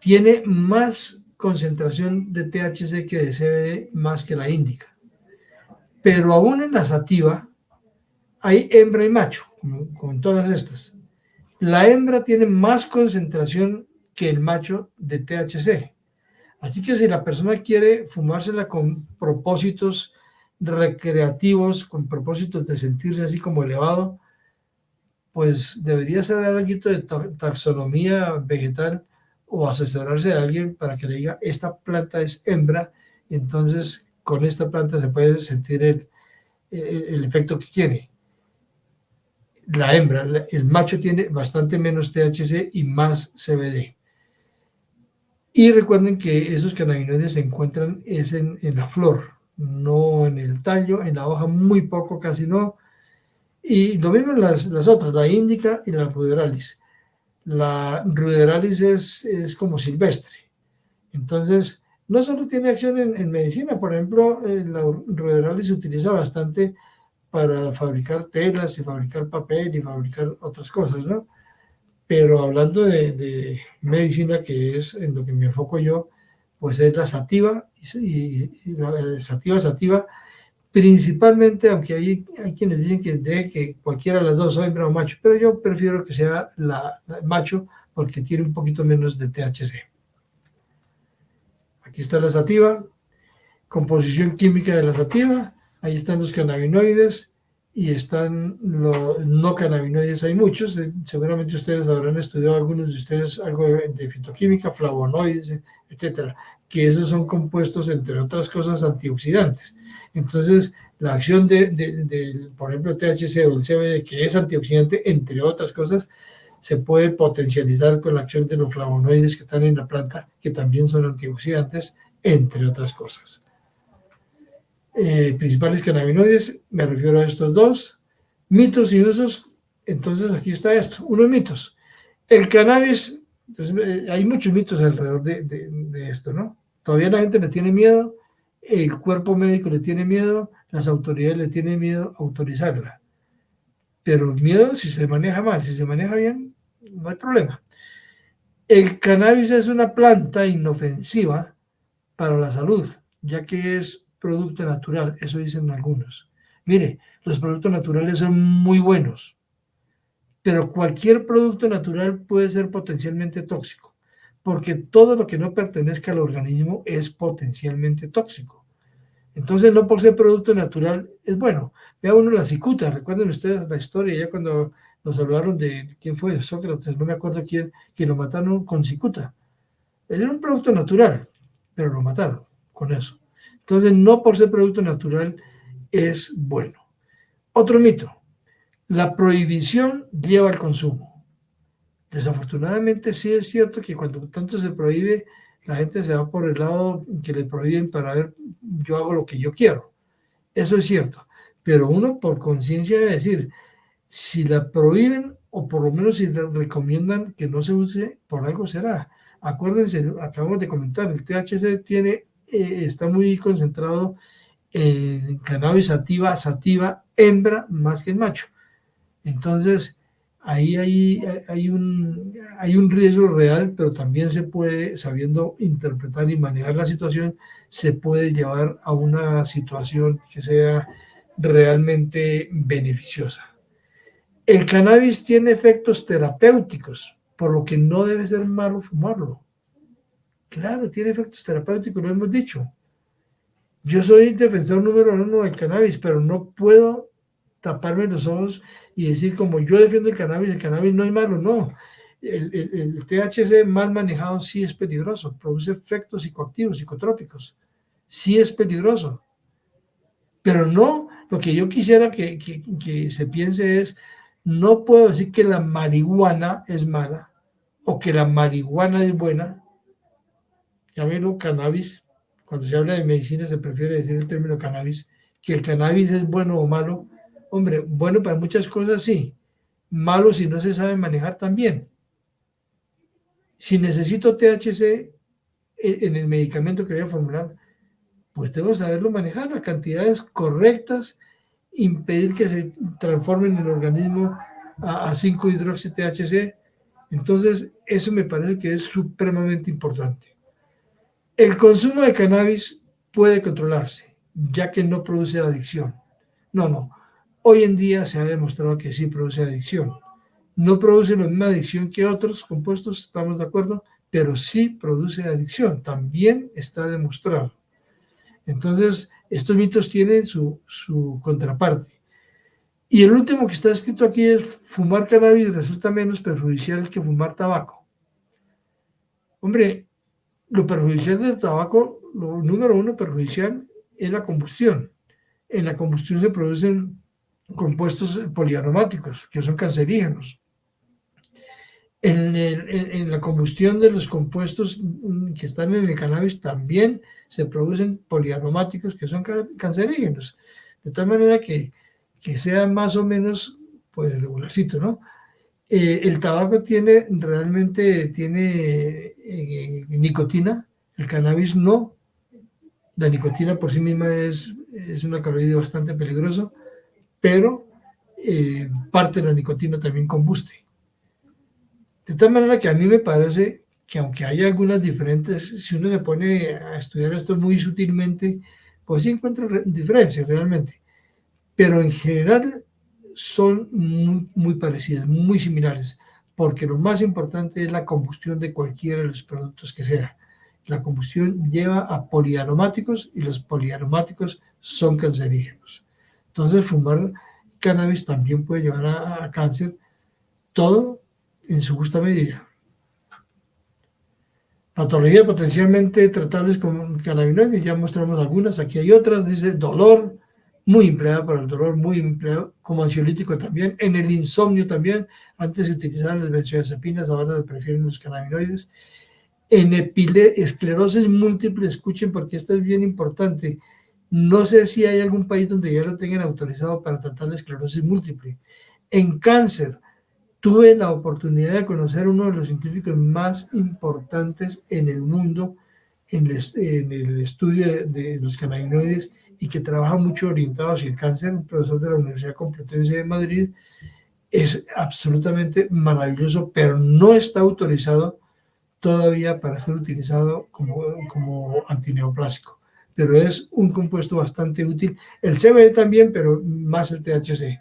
B: Tiene más concentración de THC que de CBD, más que la índica. Pero aún en la sativa hay hembra y macho, como en todas estas. La hembra tiene más concentración que el macho de THC. Así que si la persona quiere fumársela con propósitos recreativos, con propósitos de sentirse así como elevado, pues debería saber algo de taxonomía vegetal o asesorarse de alguien para que le diga, esta planta es hembra, entonces con esta planta se puede sentir el efecto que quiere. La hembra, el macho tiene bastante menos THC y más CBD. Y recuerden que esos cannabinoides se encuentran en la flor, no en el tallo, en la hoja muy poco, casi no. Y lo mismo en las otras, la índica y la ruderalis. La ruderalis es como silvestre. Entonces, no solo tiene acción en medicina, por ejemplo, la ruderalis se utiliza bastante para fabricar telas y fabricar papel y fabricar otras cosas, ¿no? Pero hablando de medicina, que es en lo que me enfoco yo, pues es la sativa y la sativa, Principalmente, aunque hay quienes dicen que cualquiera de las dos, hembra o macho, pero yo prefiero que sea la macho porque tiene un poquito menos de THC. Aquí está la sativa, composición química de la sativa, ahí están los cannabinoides y están los no cannabinoides, hay muchos, seguramente ustedes habrán estudiado, algunos de ustedes, algo de fitoquímica, flavonoides, etcétera, que esos son compuestos, entre otras cosas, antioxidantes. Entonces, la acción por ejemplo, THC o el CBD, que es antioxidante, entre otras cosas, se puede potencializar con la acción de los flavonoides que están en la planta, que también son antioxidantes, entre otras cosas. Principales cannabinoides, me refiero a estos dos. Mitos y usos, entonces aquí está esto, unos mitos. El cannabis, entonces, hay muchos mitos alrededor de esto, ¿no? Todavía la gente le tiene miedo, el cuerpo médico le tiene miedo, las autoridades le tienen miedo a autorizarla. Pero miedo si se maneja mal, si se maneja bien, no hay problema. El cannabis es una planta inofensiva para la salud, ya que es producto natural, eso dicen algunos. Mire, los productos naturales son muy buenos, pero cualquier producto natural puede ser potencialmente tóxico, porque todo lo que no pertenezca al organismo es potencialmente tóxico. Entonces, no por ser producto natural es bueno. Vea uno la cicuta, recuerden ustedes la historia, ya cuando nos hablaron de quién fue Sócrates, no me acuerdo quién, que lo mataron con cicuta. Era un producto natural, pero lo mataron con eso. Entonces, no por ser producto natural es bueno. Otro mito, la prohibición lleva al consumo. Desafortunadamente sí es cierto que cuando tanto se prohíbe, la gente se va por el lado que le prohíben para ver, yo hago lo que yo quiero. Eso es cierto. Pero uno por conciencia debe decir, si la prohíben o por lo menos si le recomiendan que no se use, por algo será. Acuérdense, acabamos de comentar, el THC está muy concentrado en cannabis sativa, hembra más que el macho. Entonces, ahí hay un riesgo real, pero también se puede, sabiendo interpretar y manejar la situación, se puede llevar a una situación que sea realmente beneficiosa. El cannabis tiene efectos terapéuticos, por lo que no debe ser malo fumarlo. Claro, tiene efectos terapéuticos, lo hemos dicho. Yo soy defensor número uno del cannabis, pero no puedo taparme los ojos y decir como yo defiendo el cannabis no es malo, no. El THC mal manejado sí es peligroso, produce efectos psicoactivos, psicotrópicos, sí es peligroso. Pero no, lo que yo quisiera que se piense es, no puedo decir que la marihuana es mala o que la marihuana es buena. Llámelo cannabis. Cuando se habla de medicina se prefiere decir el término cannabis. Que el cannabis es bueno o malo. Hombre, bueno para muchas cosas sí. Malo si no se sabe manejar también. Si necesito THC en el medicamento que voy a formular, pues debo saberlo manejar, las cantidades correctas, impedir que se transforme en el organismo a 5-hidroxi-THC. Entonces, eso me parece que es supremamente importante. El consumo de cannabis puede controlarse, ya que no produce adicción. No. Hoy en día se ha demostrado que sí produce adicción. No produce la misma adicción que otros compuestos, estamos de acuerdo, pero sí produce adicción. También está demostrado. Entonces, estos mitos tienen su contraparte. Y el último que está escrito aquí es fumar cannabis resulta menos perjudicial que fumar tabaco. Hombre, lo perjudicial del tabaco, lo número uno perjudicial es la combustión. En la combustión se producen compuestos poliaromáticos que son cancerígenos. En la combustión de los compuestos que están en el cannabis también se producen poliaromáticos que son cancerígenos. De tal manera que sea más o menos pues regularcito, ¿no? El tabaco realmente tiene nicotina, el cannabis no. La nicotina por sí misma es un alcaloide bastante peligroso, pero parte de la nicotina también combuste. De tal manera que a mí me parece que aunque haya algunas diferentes, si uno se pone a estudiar esto muy sutilmente, Pues sí encuentro diferencias realmente, pero en general son muy parecidas, muy similares, porque lo más importante es la combustión de cualquiera de los productos que sea. La combustión lleva a poliaromáticos y los poliaromáticos son cancerígenos. Entonces, fumar cannabis también puede llevar a cáncer, todo en su justa medida. Patologías potencialmente tratables con cannabinoides, ya mostramos algunas, aquí hay otras, dice dolor, muy empleado para el dolor, muy empleado como ansiolítico también, en el insomnio también, antes se utilizaban las benzodiazepinas, ahora se prefieren los cannabinoides. En esclerosis múltiple, escuchen porque esto es bien importante, no sé si hay algún país donde ya lo tengan autorizado para tratar la esclerosis múltiple. En cáncer, tuve la oportunidad de conocer a uno de los científicos más importantes en el mundo en el estudio de los cannabinoides y que trabaja mucho orientado hacia el cáncer, un profesor de la Universidad Complutense de Madrid. Es absolutamente maravilloso, pero no está autorizado todavía para ser utilizado como antineoplásico. Pero es un compuesto bastante útil. El CBD también, pero más el THC.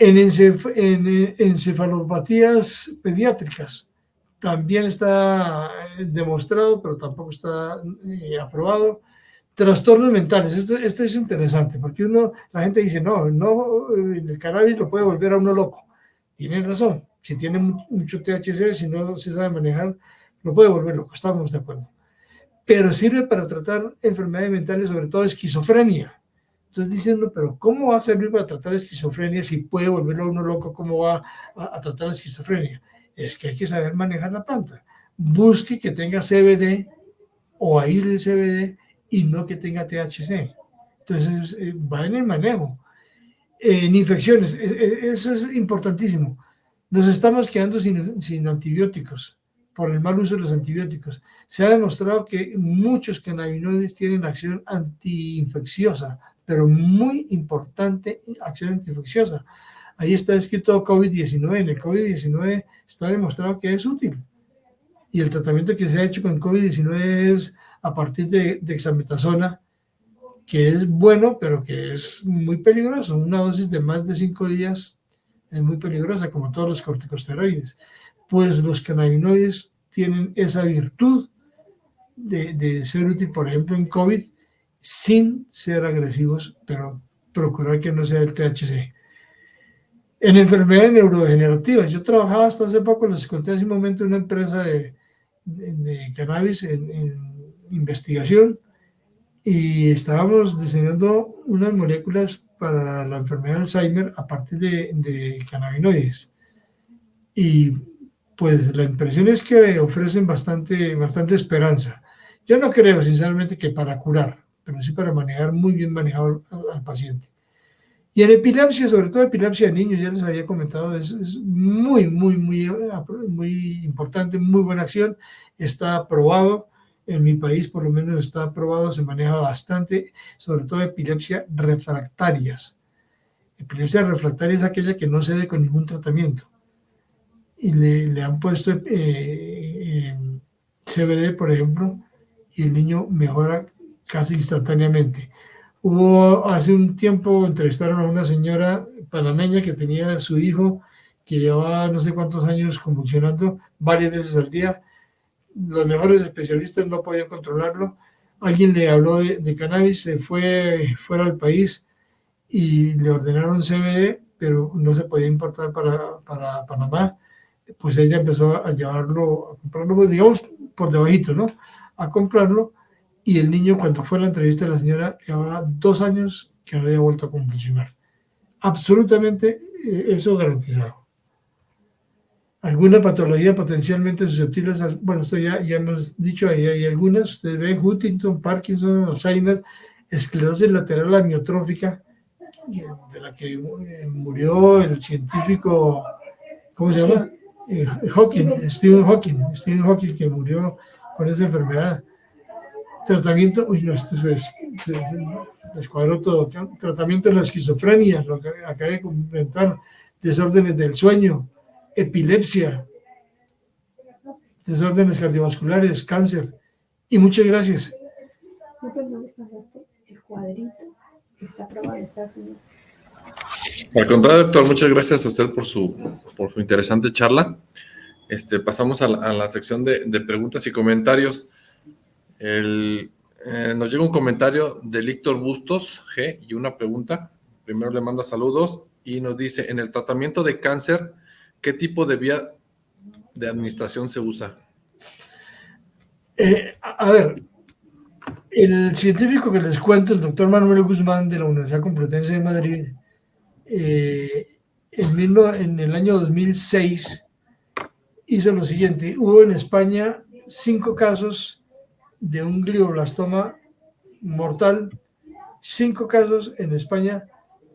B: En encefalopatías pediátricas también está demostrado, pero tampoco está aprobado. Trastornos mentales, este es interesante, porque la gente dice, no, el cannabis lo puede volver a uno loco. Tienen razón, si tiene mucho THC, si no se sabe manejar, lo puede volver loco, estamos de acuerdo. Pero sirve para tratar enfermedades mentales, sobre todo esquizofrenia. Entonces dice uno, pero ¿cómo va a servir para tratar esquizofrenia si puede volverlo a uno loco? ¿Cómo va a tratar la esquizofrenia? Es que hay que saber manejar la planta. Busque que tenga CBD o ahí el CBD y no que tenga THC. Entonces va en el manejo. En infecciones, eso es importantísimo. Nos estamos quedando sin antibióticos por el mal uso de los antibióticos. Se ha demostrado que muchos cannabinoides tienen acción antiinfecciosa, pero muy importante acción antiinfecciosa. Ahí está escrito COVID-19. En el COVID-19 está demostrado que es útil. Y el tratamiento que se ha hecho con COVID-19 es a partir de dexametasona, que es bueno, pero que es muy peligroso. Una dosis de más de 5 días es muy peligrosa, como todos los corticosteroides. Pues los cannabinoides tienen esa virtud de ser útil, por ejemplo, en COVID, sin ser agresivos, pero procurar que no sea el THC. En enfermedades neurodegenerativas, yo trabajaba hasta hace poco, les conté hace un momento, en una empresa de cannabis en investigación, y estábamos diseñando unas moléculas para la enfermedad de Alzheimer a partir de cannabinoides. Y pues la impresión es que ofrecen bastante esperanza. Yo no creo, sinceramente, que para curar, pero sí para manejar muy bien manejado al paciente. Y en epilepsia, sobre todo epilepsia de niños, ya les había comentado, es muy importante, muy buena acción. Está aprobado. En mi país, por lo menos, está aprobado, se maneja bastante, sobre todo epilepsia refractarias. Epilepsia refractaria es aquella que no cede con ningún tratamiento. Y le han puesto CBD, por ejemplo, y el niño mejora casi instantáneamente. Hace un tiempo entrevistaron a una señora panameña que tenía a su hijo que llevaba no sé cuántos años convulsionando varias veces al día. Los mejores especialistas no podían controlarlo. Alguien le habló de cannabis, se fue fuera del país y le ordenaron CBD, pero no se podía importar para Panamá. Pues ella empezó a llevarlo, a comprarlo, pues, digamos, por debajito, ¿no? A comprarlo. Y el niño, cuando fue a la entrevista de la señora, llevaba 2 años que no había vuelto a convulsionar. Absolutamente eso garantizado. Alguna patología potencialmente susceptible, bueno, esto ya hemos dicho, ahí hay algunas, ustedes ven Huntington, Parkinson, Alzheimer, esclerosis lateral amiotrófica, de la que murió el científico, ¿cómo se llama? Stephen Hawking, que murió con esa enfermedad. Tratamiento, esto es, se descuadró todo. Tratamiento de la esquizofrenia, lo que acabé de comentar, desórdenes del sueño, epilepsia, desórdenes cardiovasculares, cáncer. Y muchas gracias.
C: cuadrito. Está aprobado en Estados Unidos.
A: Al contrario, doctor, muchas gracias a usted por su interesante charla. Pasamos a la sección de preguntas y comentarios. Nos llega un comentario de Víctor Bustos G y una pregunta. Primero le manda saludos y nos dice, en el tratamiento de cáncer, ¿qué tipo de vía de administración se usa?
B: A ver, el científico que les cuento, el doctor Manuel Guzmán de la Universidad Complutense de Madrid, en el año 2006 hizo lo siguiente. Hubo en España 5 casos de un glioblastoma mortal, 5 casos en España,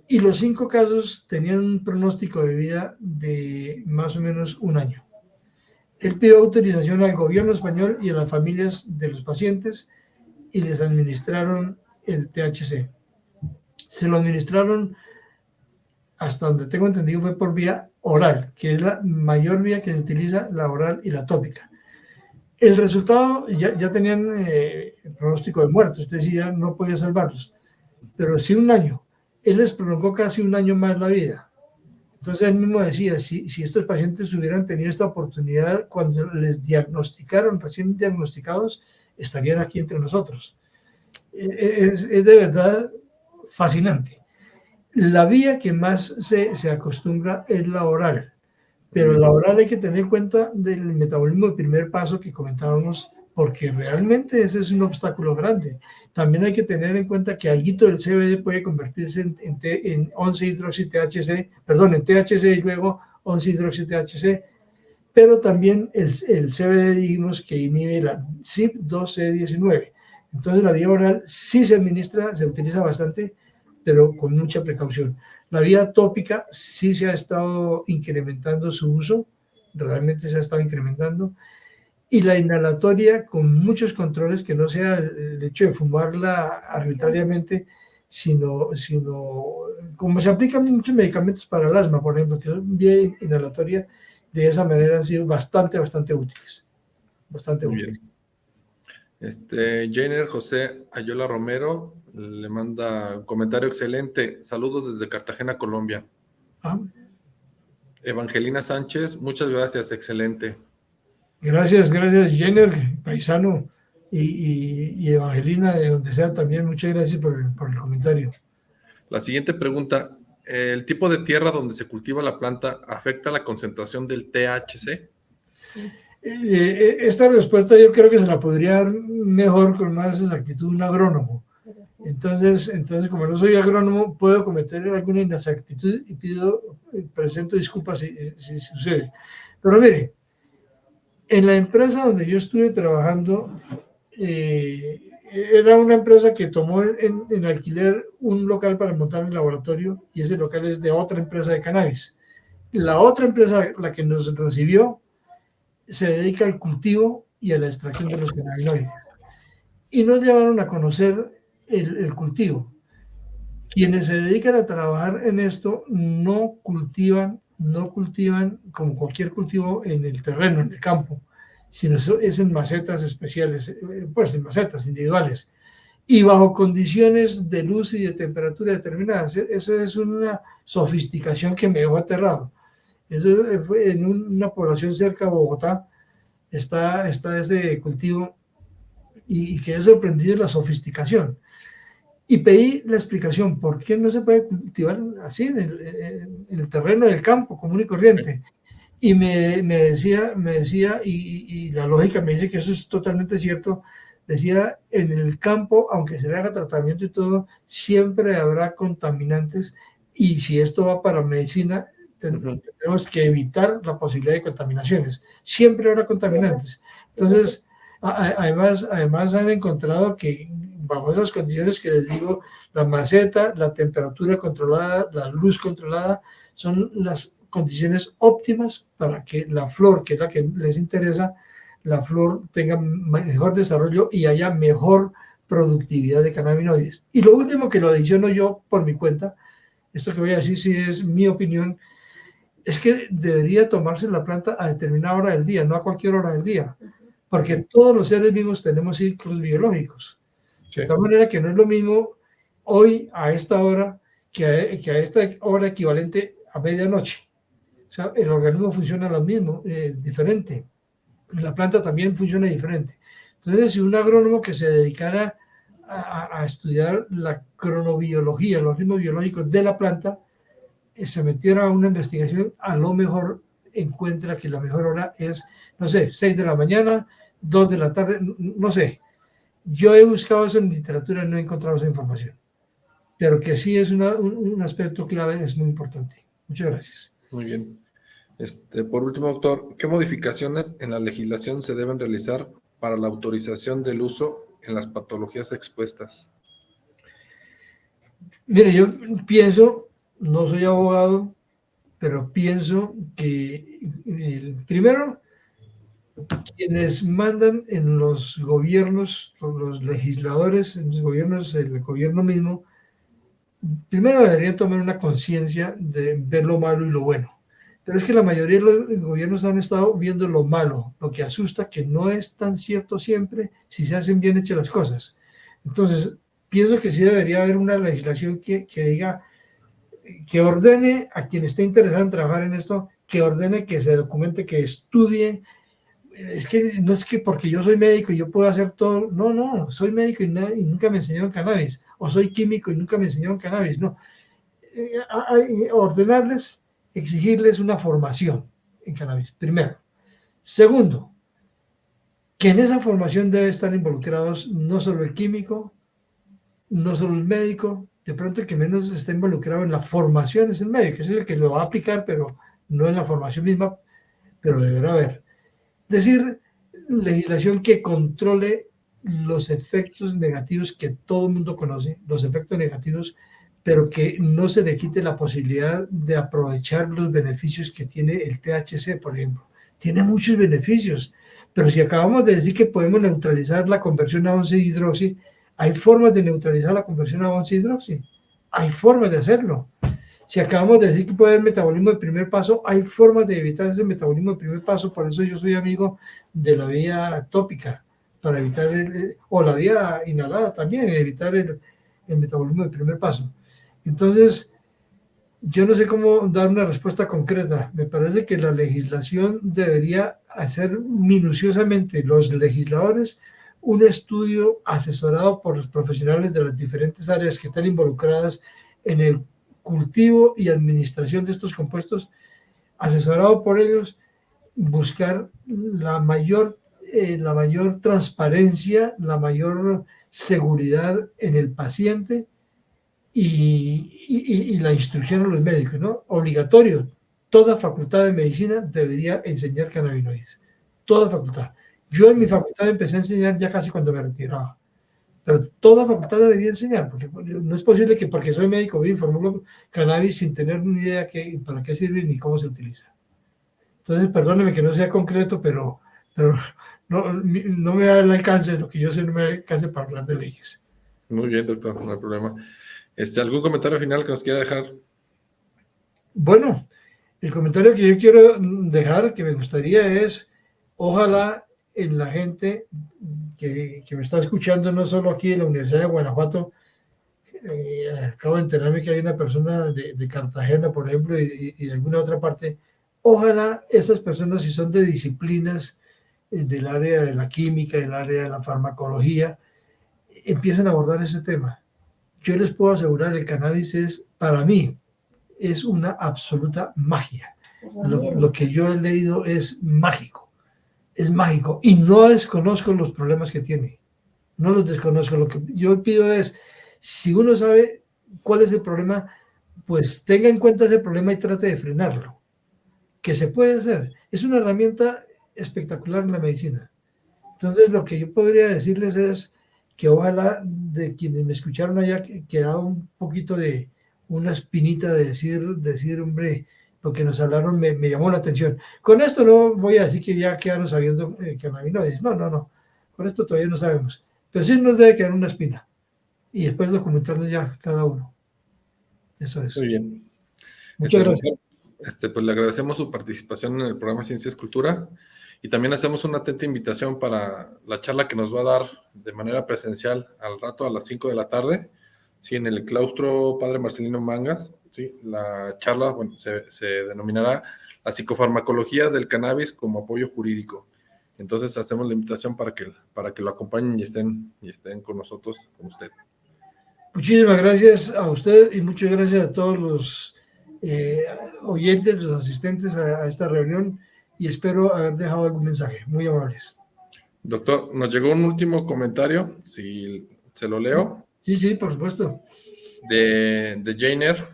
B: y los 5 casos tenían un pronóstico de vida de más o menos 1 año. Él pidió autorización al gobierno español y a las familias de los pacientes y les administraron el THC. Se lo administraron, hasta donde tengo entendido, fue por vía oral, que es la mayor vía que se utiliza, la oral y la tópica. El resultado, ya tenían pronóstico de muerte, usted decía, no podía salvarlos, pero sí 1 año. Él les prolongó casi 1 año más la vida. Entonces él mismo decía, si estos pacientes hubieran tenido esta oportunidad cuando les diagnosticaron, recién diagnosticados, estarían aquí entre nosotros. Es de verdad fascinante. La vía que más se acostumbra es la oral, pero la oral hay que tener en cuenta del metabolismo de primer paso que comentábamos, porque realmente ese es un obstáculo grande. También hay que tener en cuenta que alguito del CBD puede convertirse en 11-hidroxi-THC, perdón, en THC y luego 11-hidroxi-THC, pero también el CBD dijimos que inhibe la CYP2C19. Entonces la vía oral sí se administra, se utiliza bastante, pero con mucha precaución. La vía tópica sí se ha estado incrementando su uso, realmente se ha estado incrementando, y la inhalatoria con muchos controles, que no sea el hecho de fumarla arbitrariamente, sino como se aplican muchos medicamentos para el asma, por ejemplo, que son vía inhalatoria, de esa manera han sido bastante útiles. Bastante
A: Muy
B: útiles.
A: bien. Jainer José Ayola Romero le manda un comentario excelente. Saludos desde Cartagena, Colombia.
B: Ah.
A: Evangelina Sánchez, muchas gracias, excelente.
B: Gracias, Jenner, paisano, y Evangelina, de donde sea también, muchas gracias por el comentario.
A: La siguiente pregunta, ¿el tipo de tierra donde se cultiva la planta afecta la concentración del THC?
B: Esta respuesta yo creo que se la podría dar mejor, con más exactitud, un agrónomo. Entonces, como no soy agrónomo, puedo cometer alguna inexactitud y presento disculpas si sucede. Pero mire, en la empresa donde yo estuve trabajando, era una empresa que tomó en alquiler un local para montar un laboratorio, y ese local es de otra empresa de cannabis. La otra empresa, la que nos recibió, se dedica al cultivo y a la extracción de los cannabinoides. Y nos llevaron a conocer el cultivo. Quienes se dedican a trabajar en esto no cultivan como cualquier cultivo en el terreno, en el campo, sino es en macetas especiales, pues en macetas individuales, y bajo condiciones de luz y de temperatura determinadas. Eso es una sofisticación que me dejó aterrado. Eso fue en una población cerca de Bogotá, está ese cultivo, y quedé sorprendido de la sofisticación. Y pedí la explicación, ¿por qué no se puede cultivar así en el terreno del campo común y corriente? Y me decía, y la lógica me dice que eso es totalmente cierto, decía, en el campo, aunque se le haga tratamiento y todo, siempre habrá contaminantes, y si esto va para medicina, tenemos que evitar la posibilidad de contaminaciones. Siempre habrá contaminantes. Entonces, además han encontrado que bajo esas condiciones que les digo, la maceta, la temperatura controlada, la luz controlada, son las condiciones óptimas para que la flor, que es la que les interesa, la flor tenga mejor desarrollo y haya mejor productividad de cannabinoides. Y lo último, que lo adiciono yo por mi cuenta, esto que voy a decir si es mi opinión, es que debería tomarse la planta a determinada hora del día, no a cualquier hora del día, porque todos los seres vivos tenemos ciclos biológicos. De tal manera que no es lo mismo hoy a esta hora que a esta hora equivalente a medianoche. O sea, el organismo funciona lo mismo, diferente. La planta también funciona diferente. Entonces, si un agrónomo que se dedicara a estudiar la cronobiología, los ritmos biológicos de la planta, se metiera a una investigación, a lo mejor encuentra que la mejor hora es, no sé, 6 de la mañana, 2 de la tarde, no sé. Yo he buscado eso en literatura y no he encontrado esa información. Pero que sí es un aspecto clave, es muy importante. Muchas gracias.
A: Muy bien. Por último, doctor, ¿qué modificaciones en la legislación se deben realizar para la autorización del uso en las patologías expuestas?
B: Mire, yo pienso, no soy abogado, pero pienso que primero, quienes mandan en los gobiernos, los legisladores, en los gobiernos, el gobierno mismo, primero deberían tomar una conciencia de ver lo malo y lo bueno. Pero es que la mayoría de los gobiernos han estado viendo lo malo, lo que asusta, que no es tan cierto siempre si se hacen bien hechas las cosas. Entonces, pienso que sí debería haber una legislación que diga, que ordene a quien esté interesado en trabajar en esto, que ordene, que se documente, que estudie. Es que no es que porque yo soy médico y yo puedo hacer todo. No, no, soy médico y nunca me enseñaron cannabis. O soy químico y nunca me enseñaron cannabis. No. Ordenarles, exigirles una formación en cannabis, primero. Segundo, que en esa formación debe estar involucrados no solo el químico, no solo el médico, de pronto el que menos está involucrado en la formación es el médico, es el que lo va a aplicar, pero no en la formación misma, pero deberá haber. Es decir, legislación que controle los efectos negativos que todo el mundo conoce, los efectos negativos, pero que no se le quite la posibilidad de aprovechar los beneficios que tiene el THC, por ejemplo. Tiene muchos beneficios, pero si acabamos de decir que podemos neutralizar la conversión a 11-hidroxi, hay formas de neutralizar la conversión a 11-hidroxi. Hay formas de hacerlo. Si acabamos de decir que puede haber metabolismo de primer paso, hay formas de evitar ese metabolismo de primer paso. Por eso yo soy amigo de la vía tópica, para evitar o la vía inhalada también, evitar el metabolismo de primer paso. Entonces, yo no sé cómo dar una respuesta concreta. Me parece que la legislación debería hacer minuciosamente, los legisladores, un estudio asesorado por los profesionales de las diferentes áreas que están involucradas en el cultivo y administración de estos compuestos, asesorado por ellos, buscar la mayor transparencia, la mayor seguridad en el paciente y la instrucción a los médicos, ¿no? Obligatorio. Toda facultad de medicina debería enseñar cannabinoides. Toda facultad. Yo en mi facultad empecé a enseñar ya casi cuando me retiraba. Pero toda facultad debería enseñar, porque no es posible que porque soy médico voy a informar cannabis sin tener ni idea para qué sirve ni cómo se utiliza. Entonces, perdóneme que no sea concreto, pero no me da el alcance, lo que yo sé no me da el alcance para hablar de leyes.
A: Muy bien, doctor, no hay problema. ¿Algún comentario final que nos quiera dejar?
B: Bueno, el comentario que yo quiero dejar, que me gustaría es, ojalá en la gente que me está escuchando, no solo aquí en la Universidad de Guanajuato, acabo de enterarme que hay una persona de Cartagena, por ejemplo, y de alguna otra parte. Ojalá esas personas, si son de disciplinas del área de la química, del área de la farmacología, empiecen a abordar ese tema. Yo les puedo asegurar, el cannabis es, para mí, es una absoluta magia. Lo que yo he leído es mágico y no desconozco los problemas que tiene, no los desconozco. Lo que yo pido es, si uno sabe cuál es el problema, pues tenga en cuenta ese problema y trate de frenarlo, que se puede hacer. Es una herramienta espectacular en la medicina. Entonces, lo que yo podría decirles es que ojalá de quienes me escucharon allá quedaba un poquito de una espinita de decir, hombre, lo que nos hablaron me llamó la atención. Con esto no voy a decir que ya quedaron sabiendo cannabinoides. No. Con esto todavía no sabemos. Pero sí nos debe quedar una espina. Y después documentarnos ya cada uno. Eso es.
A: Muy bien.
B: Muchas gracias.
A: Pues le agradecemos su participación en el programa Ciencias Cultura y también hacemos una atenta invitación para la charla que nos va a dar de manera presencial al rato a las 5 de la tarde Sí, en el claustro Padre Marcelino Mangas, sí, la charla, bueno, se denominará la psicofarmacología del cannabis como apoyo jurídico. Entonces hacemos la invitación para que lo acompañen y estén con nosotros, con usted.
B: Muchísimas gracias a usted y muchas gracias a todos los oyentes, los asistentes a esta reunión, y espero haber dejado algún mensaje. Muy amables.
A: Doctor, nos llegó un último comentario, si se lo leo.
B: Sí, sí, por supuesto.
A: De Jainer,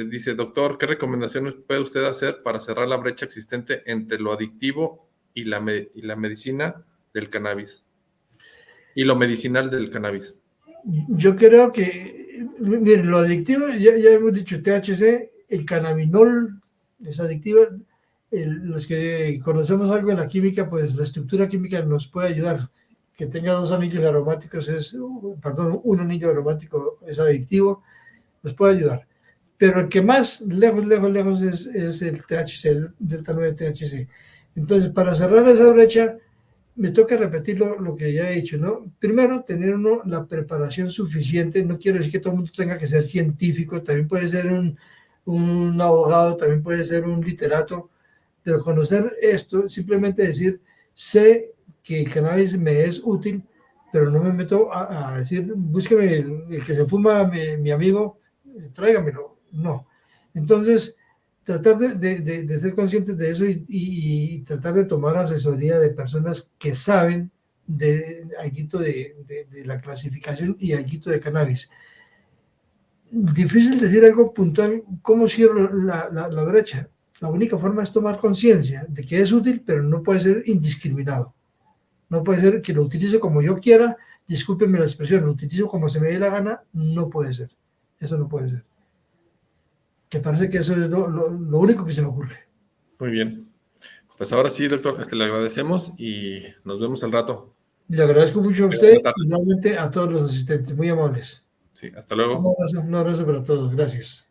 A: dice, doctor, ¿qué recomendaciones puede usted hacer para cerrar la brecha existente entre lo adictivo y la medicina del cannabis? Y lo medicinal del cannabis.
B: Yo creo que, miren, lo adictivo, ya hemos dicho, THC, el cannabinol es adictivo. Los que conocemos algo en la química, pues la estructura química nos puede ayudar. Que tenga dos anillos aromáticos un anillo aromático es adictivo, nos puede ayudar. Pero el que más lejos es el THC, el delta 9 THC. Entonces, para cerrar esa brecha, me toca repetir lo que ya he dicho, ¿no? Primero, tener uno la preparación suficiente. No quiero decir que todo el mundo tenga que ser científico, también puede ser un abogado, también puede ser un literato, pero conocer esto, simplemente decir, sé que el cannabis me es útil, pero no me meto a decir, búsqueme el que se fuma mi amigo, tráigamelo. No. Entonces, tratar de ser conscientes de eso y tratar de tomar asesoría de personas que saben de la clasificación y algo de cannabis. Difícil decir algo puntual, ¿cómo cierro la brecha? La única forma es tomar conciencia de que es útil, pero no puede ser indiscriminado. No puede ser que lo utilice como yo quiera, discúlpenme la expresión, lo utilizo como se me dé la gana, no puede ser. Eso no puede ser. Me parece que eso es lo único que se me ocurre.
A: Muy bien. Pues ahora sí, doctor, le agradecemos y nos vemos al rato.
B: Le agradezco mucho a usted y nuevamente a todos los asistentes, muy amables.
A: Sí, hasta luego.
B: Un abrazo para todos, gracias.